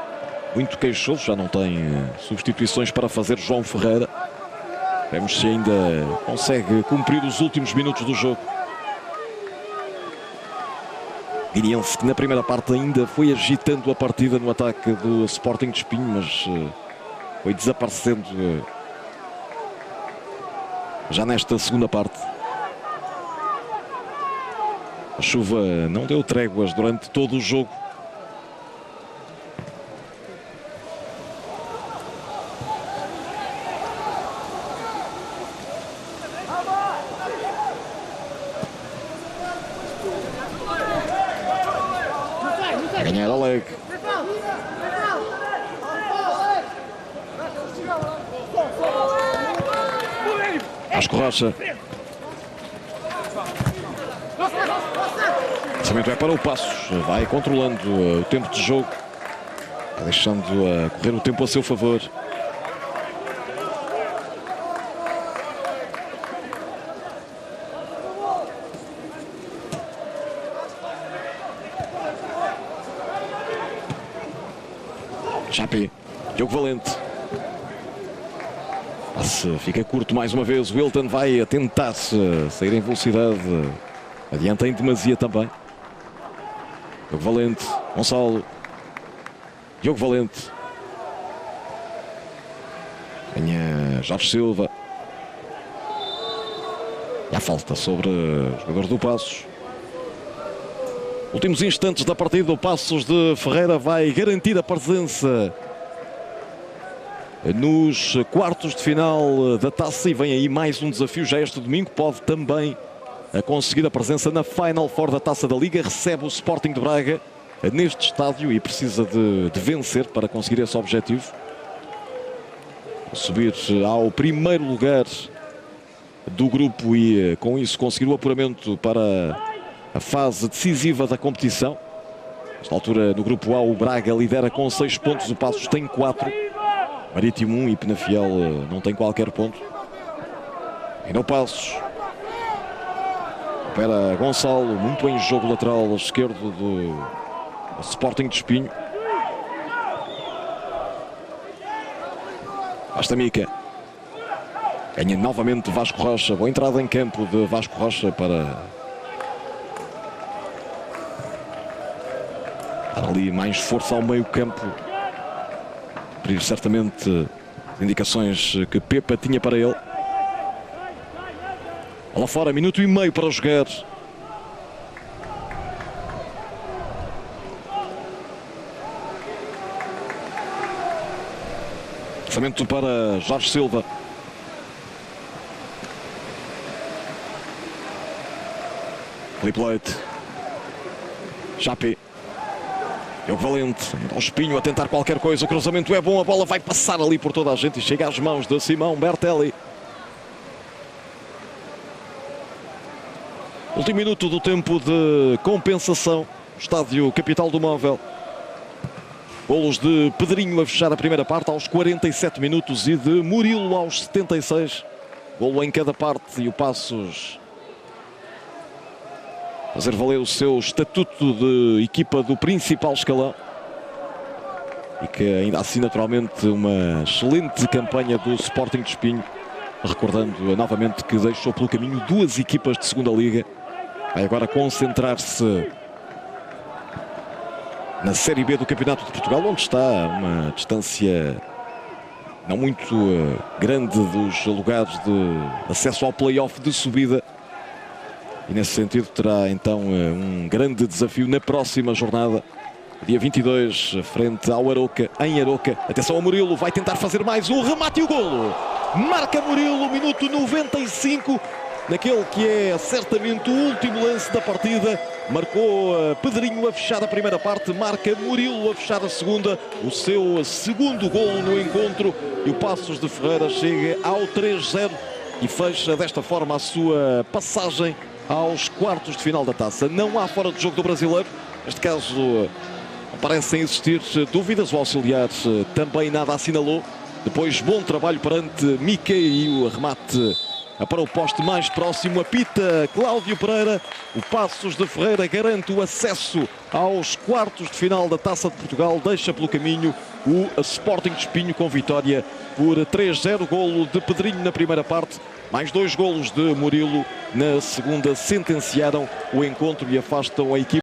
Muito queixoso, já não tem substituições para fazer João Ferreira. Vemos se ainda consegue cumprir os últimos minutos do jogo. Guineense, que na primeira parte ainda foi agitando a partida no ataque do Sporting de Espinho, mas foi desaparecendo já nesta segunda parte. A chuva não deu tréguas durante todo o jogo. A ganhar Oleg. Vasco Rocha. O lançamento é para o Paços. Vai controlando o tempo de jogo. Vai deixando correr o tempo a seu favor. Chape. Diogo Valente. Passe fica curto mais uma vez. O Wilton vai a tentar sair em velocidade. Adianta em demasia também. Diogo Valente. Gonçalo. Diogo Valente. Ganha Jorge Silva. E a falta sobre o jogador do Paços. Últimos instantes da partida. O Paços de Ferreira vai garantir a presença nos quartos de final da taça. E vem aí mais um desafio já este domingo. Pode também conseguir a presença na Final Four da Taça da Liga. Recebe o Sporting de Braga neste estádio e precisa de vencer para conseguir esse objetivo. Subir ao primeiro lugar do grupo e com isso conseguir o apuramento para a fase decisiva da competição. Nesta altura, no grupo A, o Braga lidera com 6 pontos. O Paços tem 4. Marítimo 1 e Penafiel não tem qualquer ponto. Ainda o Paços. Opera Gonçalo, muito em jogo lateral esquerdo do Sporting de Espinho. Basta Mica. Ganha novamente Vasco Rocha. Boa entrada em campo de Vasco Rocha para dar ali mais força ao meio campo. Cumprir certamente as indicações que Pepa tinha para ele. Lá fora, minuto e meio para jogar. Lançamento para Jorge Silva. Filipe Leite. Chape. Diogo Valente. Ao Espinho a tentar qualquer coisa. O cruzamento é bom. A bola vai passar ali por toda a gente e chega às mãos de Simão Bertelli. Último minuto do tempo de compensação. Estádio Capital do Móvel. Golos de Pedrinho a fechar a primeira parte aos 47 minutos e de Murilo aos 76. Golo em cada parte e o Paços fazer valer o seu estatuto de equipa do principal escalão. E que ainda assim, naturalmente, uma excelente campanha do Sporting de Espinho. Recordando novamente que deixou pelo caminho duas equipas de segunda liga. Vai agora concentrar-se na Série B do Campeonato de Portugal, onde está uma distância não muito grande dos lugares de acesso ao play-off de subida. E nesse sentido terá então um grande desafio na próxima jornada. Dia 22, frente ao Aroca, em Aroca. Atenção ao Murilo, vai tentar fazer mais um remate e o golo. Marca Murilo, minuto 95, naquele que é certamente o último lance da partida. Marcou Pedrinho a fechar a primeira parte, marca Murilo a fechar a segunda. O seu segundo golo no encontro e o Paços de Ferreira chega ao 3-0 e fecha desta forma a sua passagem aos quartos de final da taça. Não há fora de jogo do brasileiro, neste caso parecem existir dúvidas, o auxiliar também nada assinalou. Depois bom trabalho perante Mickey e o remate para o poste mais próximo. Apita Cláudio Pereira. O Paços de Ferreira garante o acesso aos quartos de final da Taça de Portugal. Deixa pelo caminho o Sporting de Espinho com vitória por 3-0. Golo de Pedrinho na primeira parte. Mais dois golos de Murilo na segunda sentenciaram o encontro e afastam a equipa.